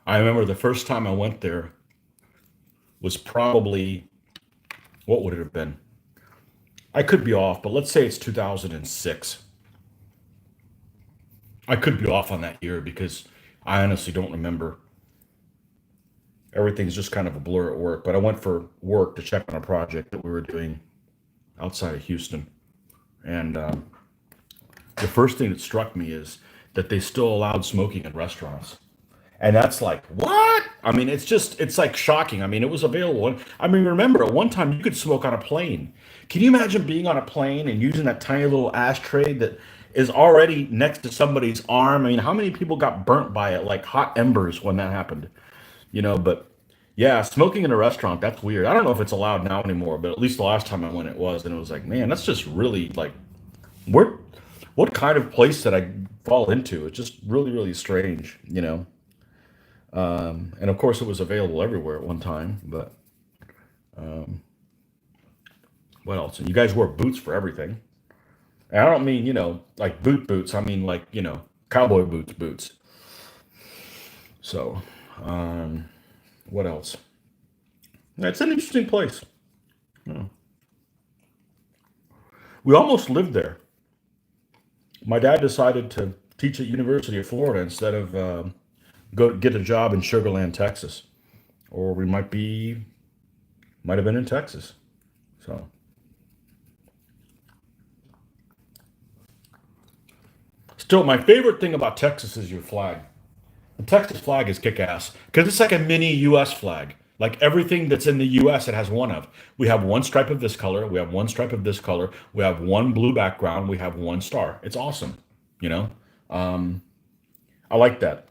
I remember the first time I went there was probably, what would it have been? I could be off, but let's say it's 2006. I could be off on that year because I honestly don't remember. Everything's just kind of a blur at work. But I went for work to check on a project that we were doing outside of Houston. And the first thing that struck me is that they still allowed smoking in restaurants. And that's like, what? I mean, it's like shocking. I mean, it was available. I mean, remember, at one time you could smoke on a plane. Can you imagine being on a plane and using that tiny little ashtray that is already next to somebody's arm? I mean, how many people got burnt by it like hot embers when that happened? But yeah, smoking in a restaurant, that's weird. I don't know if it's allowed now anymore, but at least the last time I went, it was. And it was like, man, that's just really like, where, what kind of place did I fall into? It's just really, really strange. And of course, it was available everywhere at one time. But what else? And you guys wore boots for everything. And I don't mean, like boots. I mean, like, cowboy boots. So, what else? It's an interesting place. We almost lived there. My dad decided to teach at University of Florida instead of go get a job in Sugar Land, Texas, or we might have been in Texas. So, still, my favorite thing about Texas is your flag. The Texas flag is kick-ass because it's like a mini U.S. flag. Like everything that's in the U.S., it has one of. We have one stripe of this color. We have one stripe of this color. We have one blue background. We have one star. It's awesome. You know, um, I like that.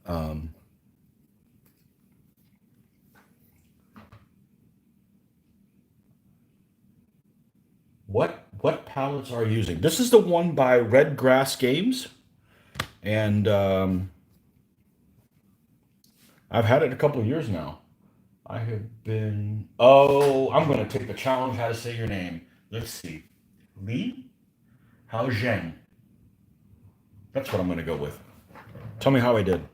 Um, what palettes are you using? This is the one by Red Grass Games, and I've had it a couple of years now. I have been. Oh, I'm going to take the challenge. How to say your name? Let's see. Lee Hao Zheng. That's what I'm going to go with. Tell me how I did.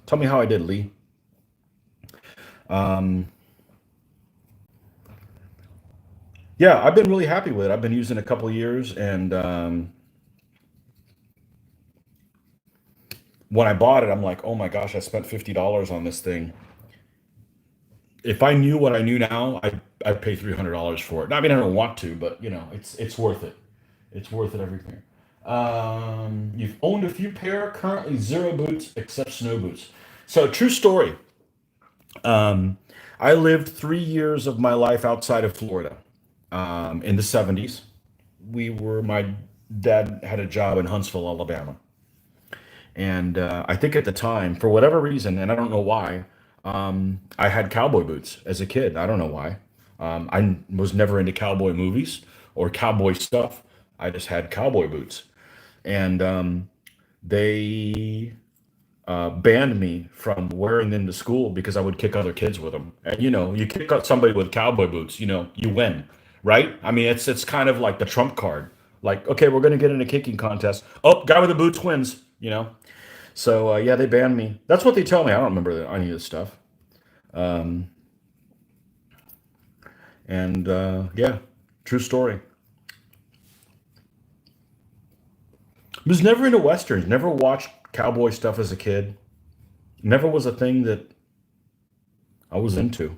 Tell me how I did, Lee. Um, yeah, I've been really happy with it. I've been using it a couple of years, and when I bought it, I'm like, oh my gosh, I spent $50 on this thing. If I knew what I knew now, I'd pay $300 for it. I mean, I don't want to, but it's worth it. It's worth it everything. You've owned a few pair, currently zero boots except snow boots. So true story. Um, I lived 3 years of my life outside of Florida. In the '70s, my dad had a job in Huntsville, Alabama. And I think at the time, for whatever reason, and I don't know why, I had cowboy boots as a kid. I don't know why. I was never into cowboy movies or cowboy stuff. I just had cowboy boots. And they banned me from wearing them to school because I would kick other kids with them. And you kick out somebody with cowboy boots, you win, right? I mean, it's kind of like the trump card. Like, okay, we're gonna get in a kicking contest. Oh, guy with the boots wins. So yeah, they banned me. That's what they tell me. I don't remember any of this stuff. Um, and yeah, true story. Was never into westerns. Never watched cowboy stuff as a kid. Never was a thing that I was into.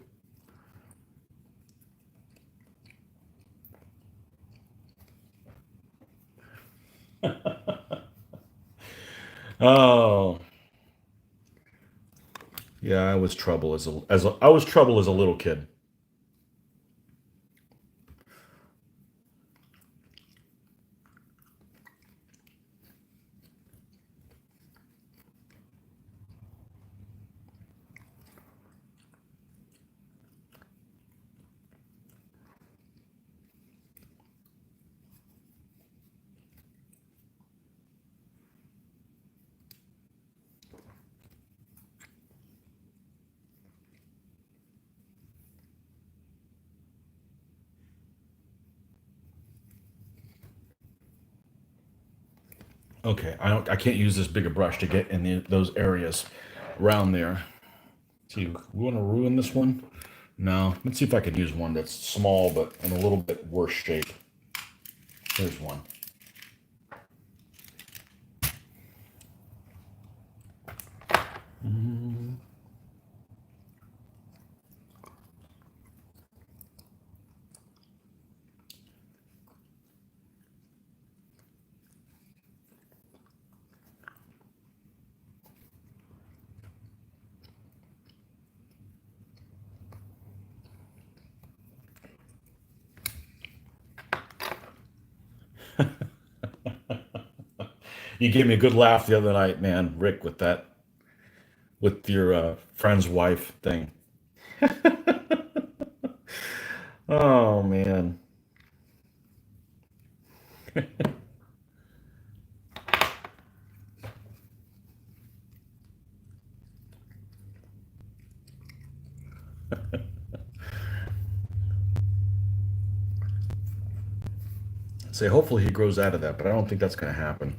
Oh, yeah, I was trouble I was trouble as a little kid. Okay, I can't use this bigger brush to get in those areas around there. See, we want to ruin this one? No. Let's see if I could use one that's small but in a little bit worse shape. There's one. You gave me a good laugh the other night, man, Rick, with that, with your friend's wife thing. Oh, man. Say, hopefully he grows out of that, but I don't think that's going to happen.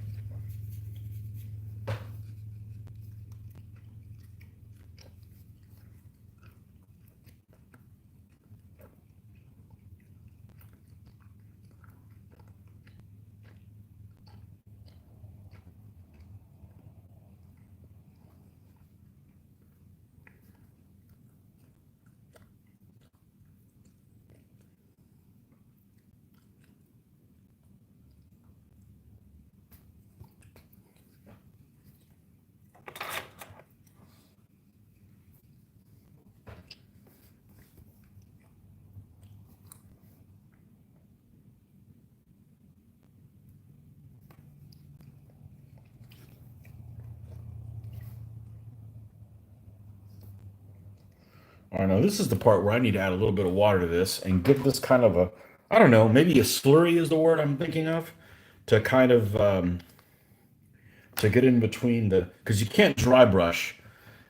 All right, now this is the part where I need to add a little bit of water to this and give this kind of a, I don't know, maybe a slurry is the word I'm thinking of, to kind of to get in between the, because you can't dry brush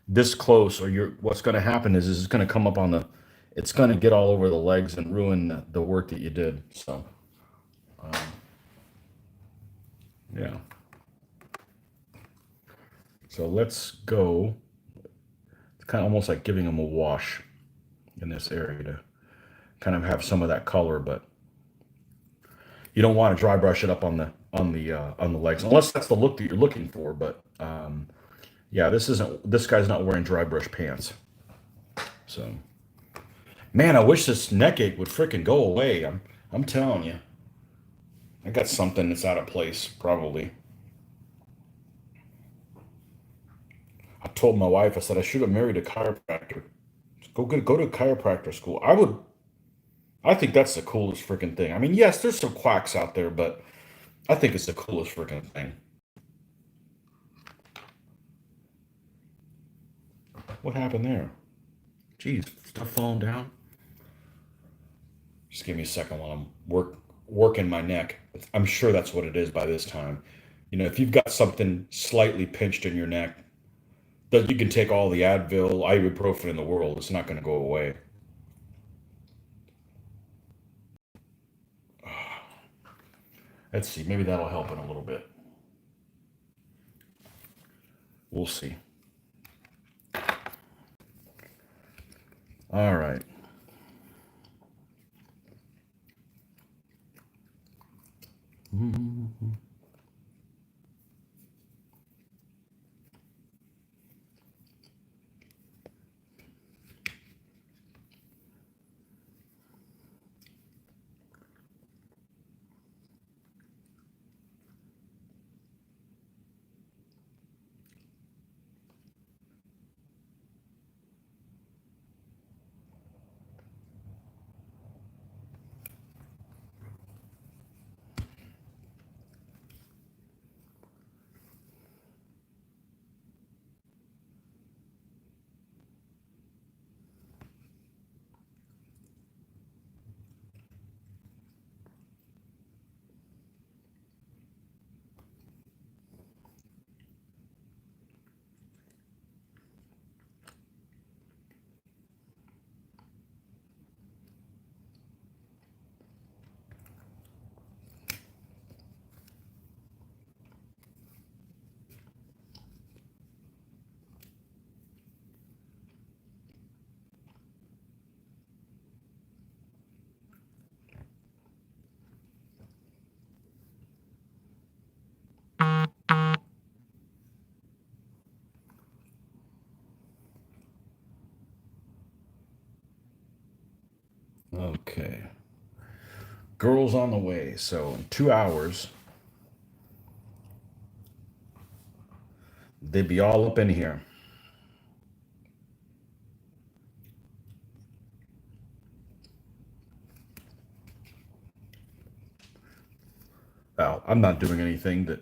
this close, or you're, what's going to happen is it's going to come up on the, it's going to get all over the legs and ruin the work that you did. So, yeah. So let's go. It's kind of almost like giving them a wash in this area to kind of have some of that color, but you don't want to dry brush it up on the legs unless that's the look that you're looking for. But yeah, this guy's not wearing dry brush pants. So, man, I wish this neck ache would freaking go away. I'm telling you, I got something that's out of place probably. I told my wife, I said I should have married a chiropractor. Go to chiropractor school. I think that's the coolest freaking thing. I mean, yes, there's some quacks out there, but I think it's the coolest freaking thing. What happened there? Jeez, stuff falling down. Just give me a second while I'm working my neck. I'm sure that's what it is by this time. You know, if you've got something slightly pinched in your neck, that you can take all the Advil, ibuprofen in the world, it's not going to go away. Let's see, maybe that'll help in a little bit. We'll see. All right. Okay. Girls on the way. So in 2 hours, they'd be all up in here. Well, I'm not doing anything that.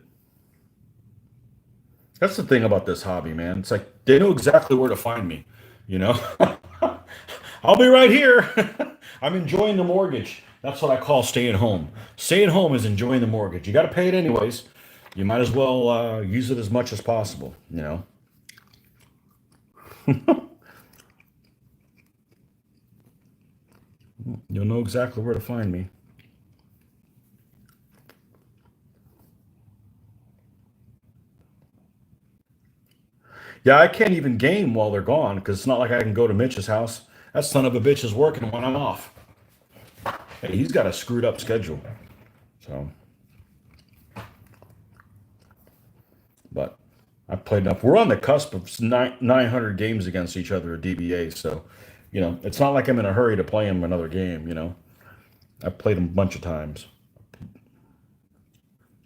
That's the thing about this hobby, man. It's like they know exactly where to find me. You know, I'll be right here. I'm enjoying the mortgage. That's what I call staying home. Staying home is enjoying the mortgage. You got to pay it anyways. You might as well use it as much as possible. You know. You'll know exactly where to find me. Yeah, I can't even game while they're gone because it's not like I can go to Mitch's house. That son of a bitch is working when I'm off. Hey, he's got a screwed up schedule. So, but I played enough. We're on the cusp of 900 games against each other at DBA. So, it's not like I'm in a hurry to play him another game. I've played him a bunch of times.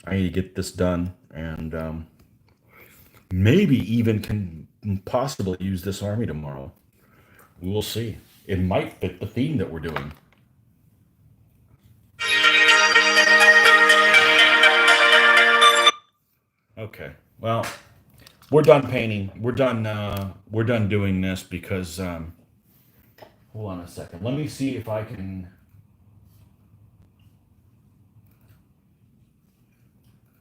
I need to get this done and maybe even can possibly use this army tomorrow. We'll see. It might fit the theme that we're doing. Okay. Well, we're done painting. We're done. We're done doing this because. Hold on a second. Let me see if I can.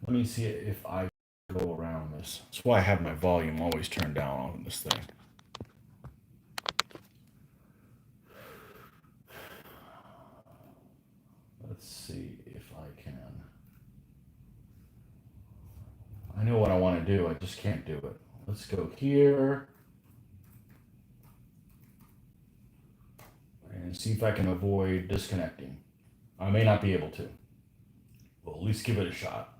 Let me see if I go around this. That's why I have my volume always turned down on this thing. Let's see if I can. I know what I want to do. I just can't do it. Let's go here and see if I can avoid disconnecting. I may not be able to. Well, at least give it a shot.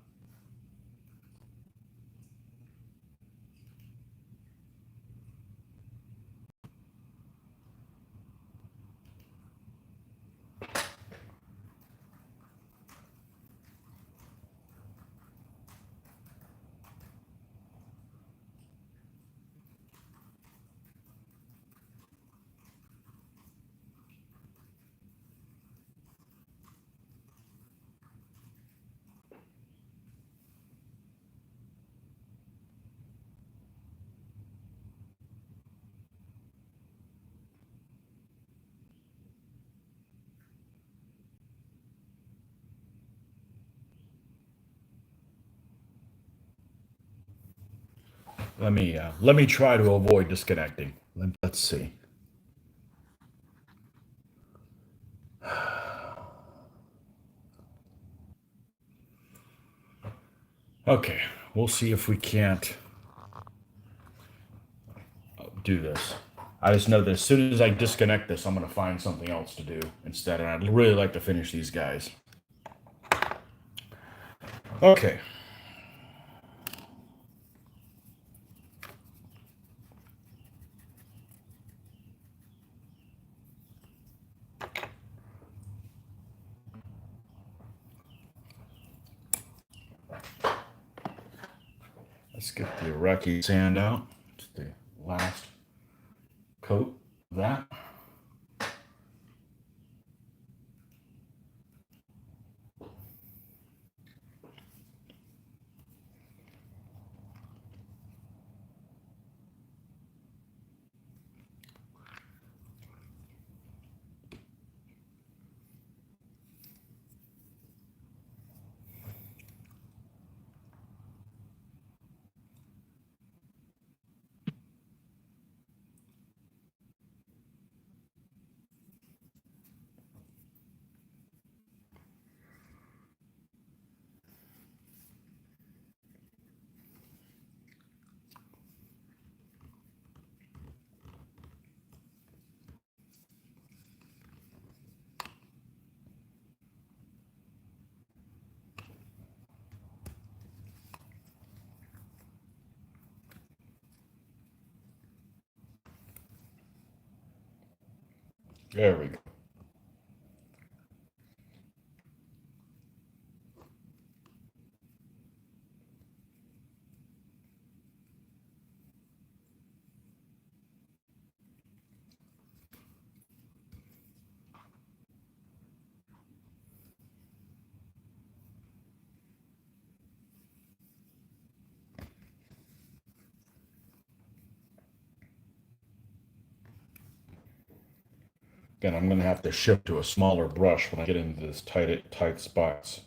Let me try to avoid disconnecting. Let's see. Okay, we'll see if we can't do this. I just know that as soon as I disconnect this, I'm going to find something else to do instead, and I'd really like to finish these guys. Okay. Let's get the Iraqi sand out. It's the last coat of that. There we go. Again, I'm going to have to shift to a smaller brush when I get into this tight spots.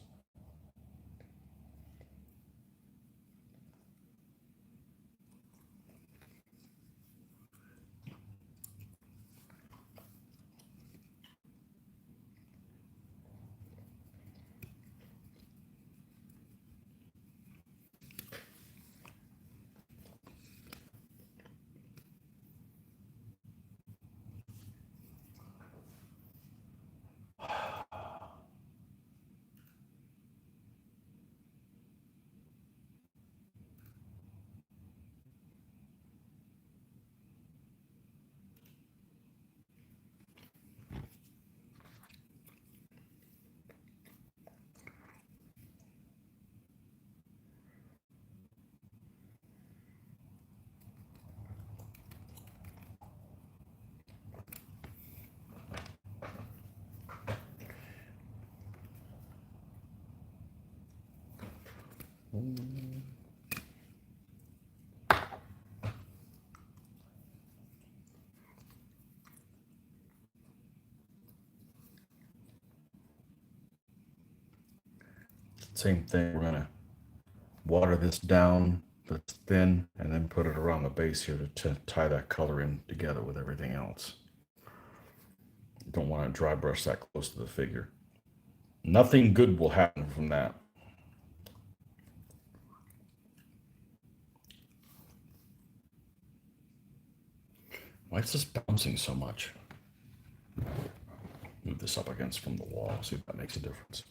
Same thing, we're going to water this down that's thin and then put it around the base here to tie that color in together with everything else. You don't want to dry brush that close to the figure. Nothing good will happen from that. Why is this bouncing so much? Move this up against from the wall, see if that makes a difference.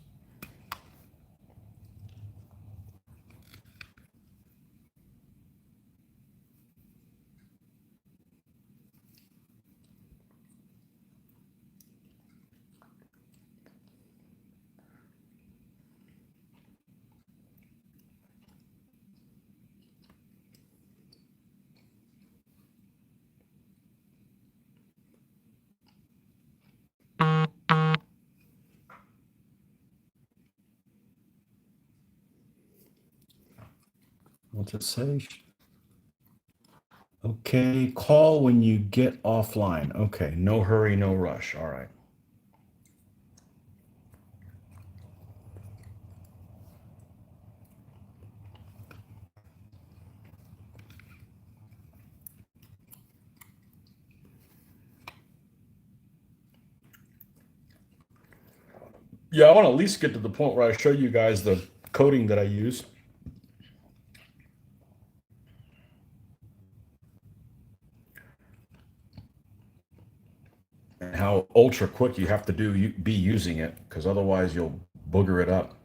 What's it say? Okay, call when you get offline. Okay, no hurry, no rush. All right. Yeah, I want to at least get to the point where I show you guys the coating that I use. And how ultra quick you have to be using it, because otherwise you'll booger it up.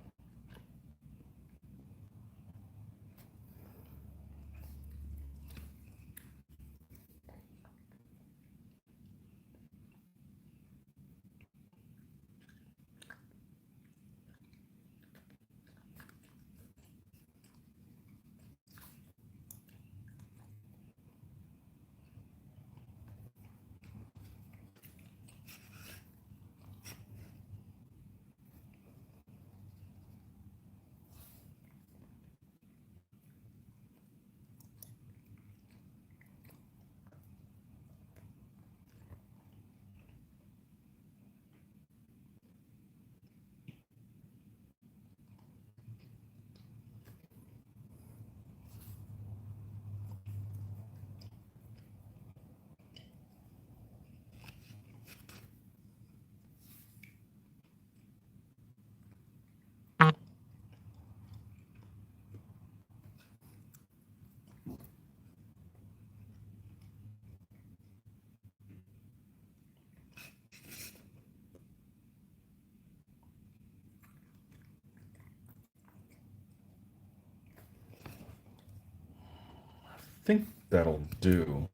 I think that'll do.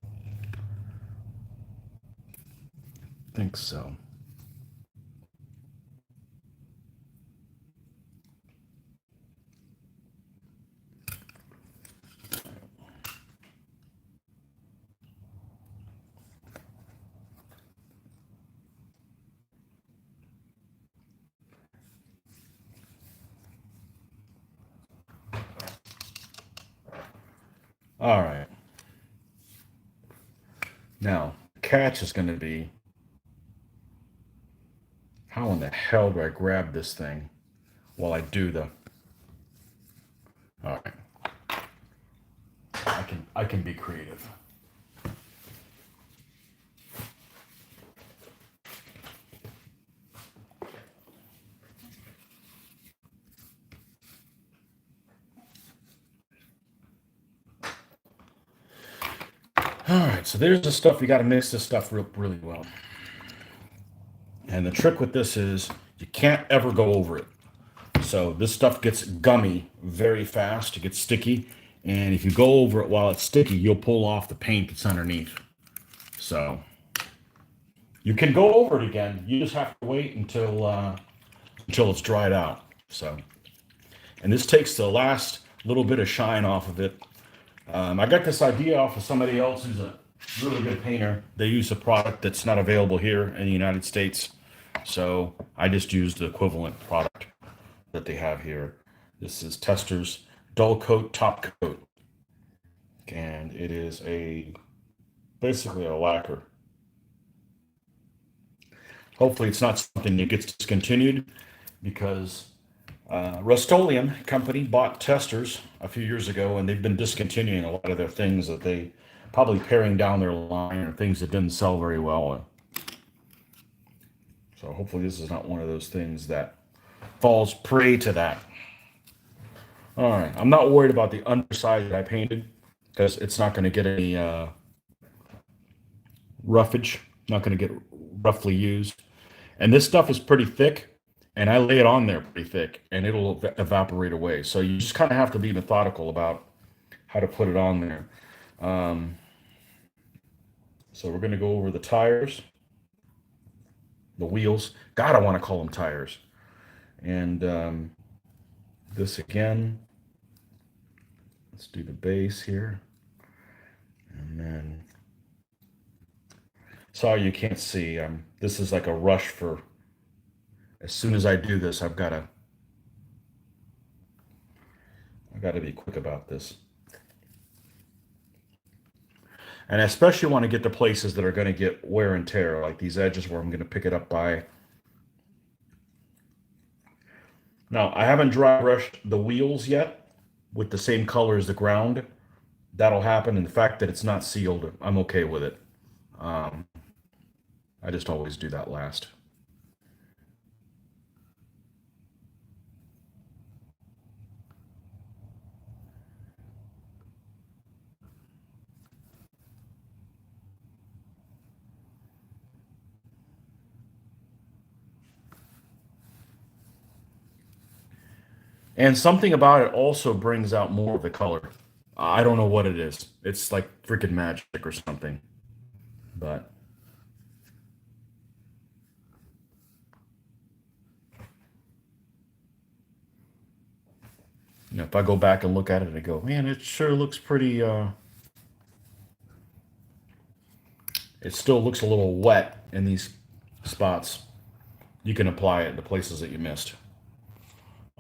I think so. All right. Now, the catch is going to be How in the hell do I grab this thing while I do the... All right. I can be creative. All right, so there's the stuff. You got to mix this stuff really well. And the trick with this is you can't ever go over it. So this stuff gets gummy very fast. It gets sticky. And if you go over it while it's sticky, you'll pull off the paint that's underneath. So you can go over it again. You just have to wait until it's dried out. So, and this takes the last little bit of shine off of it. I got this idea off of somebody else who's a really good painter. They use a product that's not available here in the United States. So I just used the equivalent product that they have here. This is Tester's Dull Coat Top Coat. And it is basically a lacquer. Hopefully it's not something that gets discontinued, because Rust-Oleum company bought Testers a few years ago, and they've been discontinuing a lot of their things that they probably paring down their line, or things that didn't sell very well. So hopefully this is not one of those things that falls prey to that. All right, I'm not worried about the underside that I painted, because it's not going to get any roughage, not going to get roughly used. And this stuff is pretty thick, and I lay it on there pretty thick, and it'll evaporate away. So you just kind of have to be methodical about how to put it on there. So we're going to go over the tires, the wheels. God, I want to call them tires. And this again. Let's do the base here. And then, sorry you can't see. This is like a rush for, as soon as I do this, I've got to be quick about this. And I especially want to get to places that are going to get wear and tear, like these edges where I'm going to pick it up by. Now, I haven't dry brushed the wheels yet with the same color as the ground. That'll happen, and the fact that it's not sealed, I'm okay with it. I just always do that last. And something about it also brings out more of the color. I don't know what it is. It's like freaking magic or something. But you know, if I go back and look at it, I go, man, it sure looks pretty. It still looks a little wet in these spots. You can apply it to places that you missed.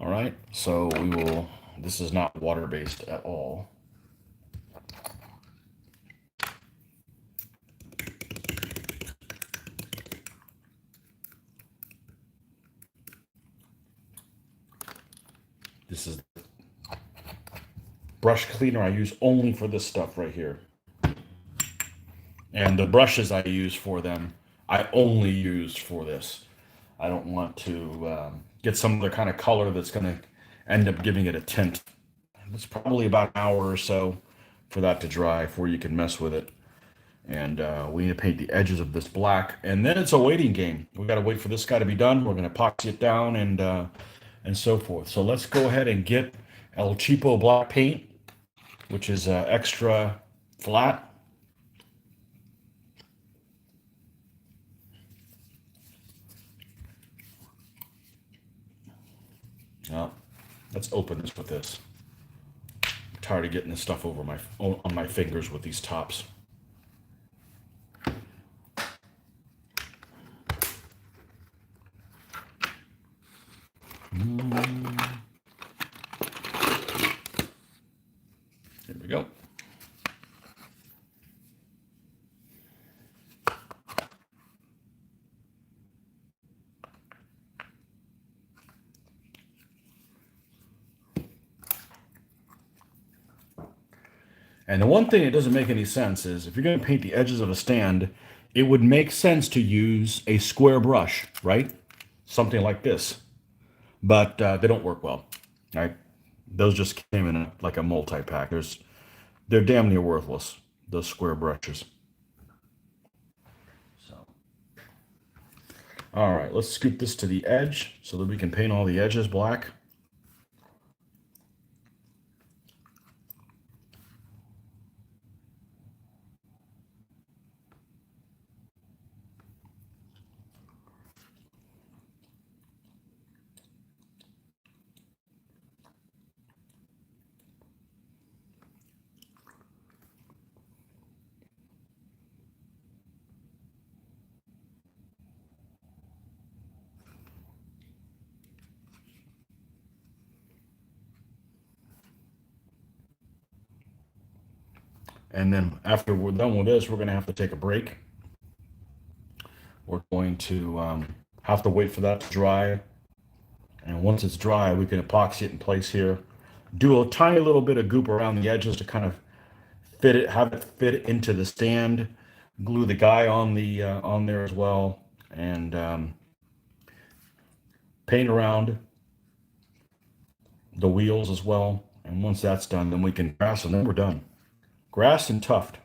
All right, so we will. This is not water-based at all. This is brush cleaner I use only for this stuff right here. And the brushes I use for them, I only used for this. I don't want to get some other kind of color that's going to end up giving it a tint. It's probably about an hour or so for that to dry before you can mess with it. And we need to paint the edges of this black. And then it's a waiting game. We got to wait for this guy to be done. We're going to epoxy it down and so forth. So let's go ahead and get El Cheapo black paint, which is extra flat. Let's open this with this. I'm tired of getting this stuff over on my fingers with these tops. Here we go. And the one thing that doesn't make any sense is if you're going to paint the edges of a stand, it would make sense to use a square brush, right? Something like this. But they don't work well, right? Those just came in like a multi-pack. They're damn near worthless, those square brushes. So, all right, let's scoop this to the edge so that we can paint all the edges black. And then after we're done with this, we're going to have to take a break. We're going to have to wait for that to dry. And once it's dry, we can epoxy it in place here. Do a tiny little bit of goop around the edges to kind of fit it, have it fit into the stand. Glue the guy on the on there as well, and paint around the wheels as well. And once that's done, then we can grass, and then we're done. Grass and tuft.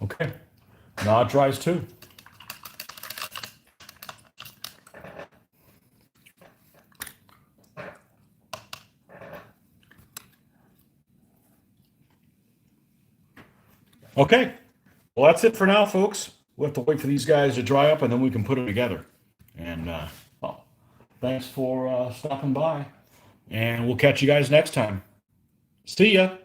Okay, now it dries too. Okay, well, that's it for now, folks. We'll have to wait for these guys to dry up, and then we can put them together. And, well, thanks for stopping by. And we'll catch you guys next time. See ya.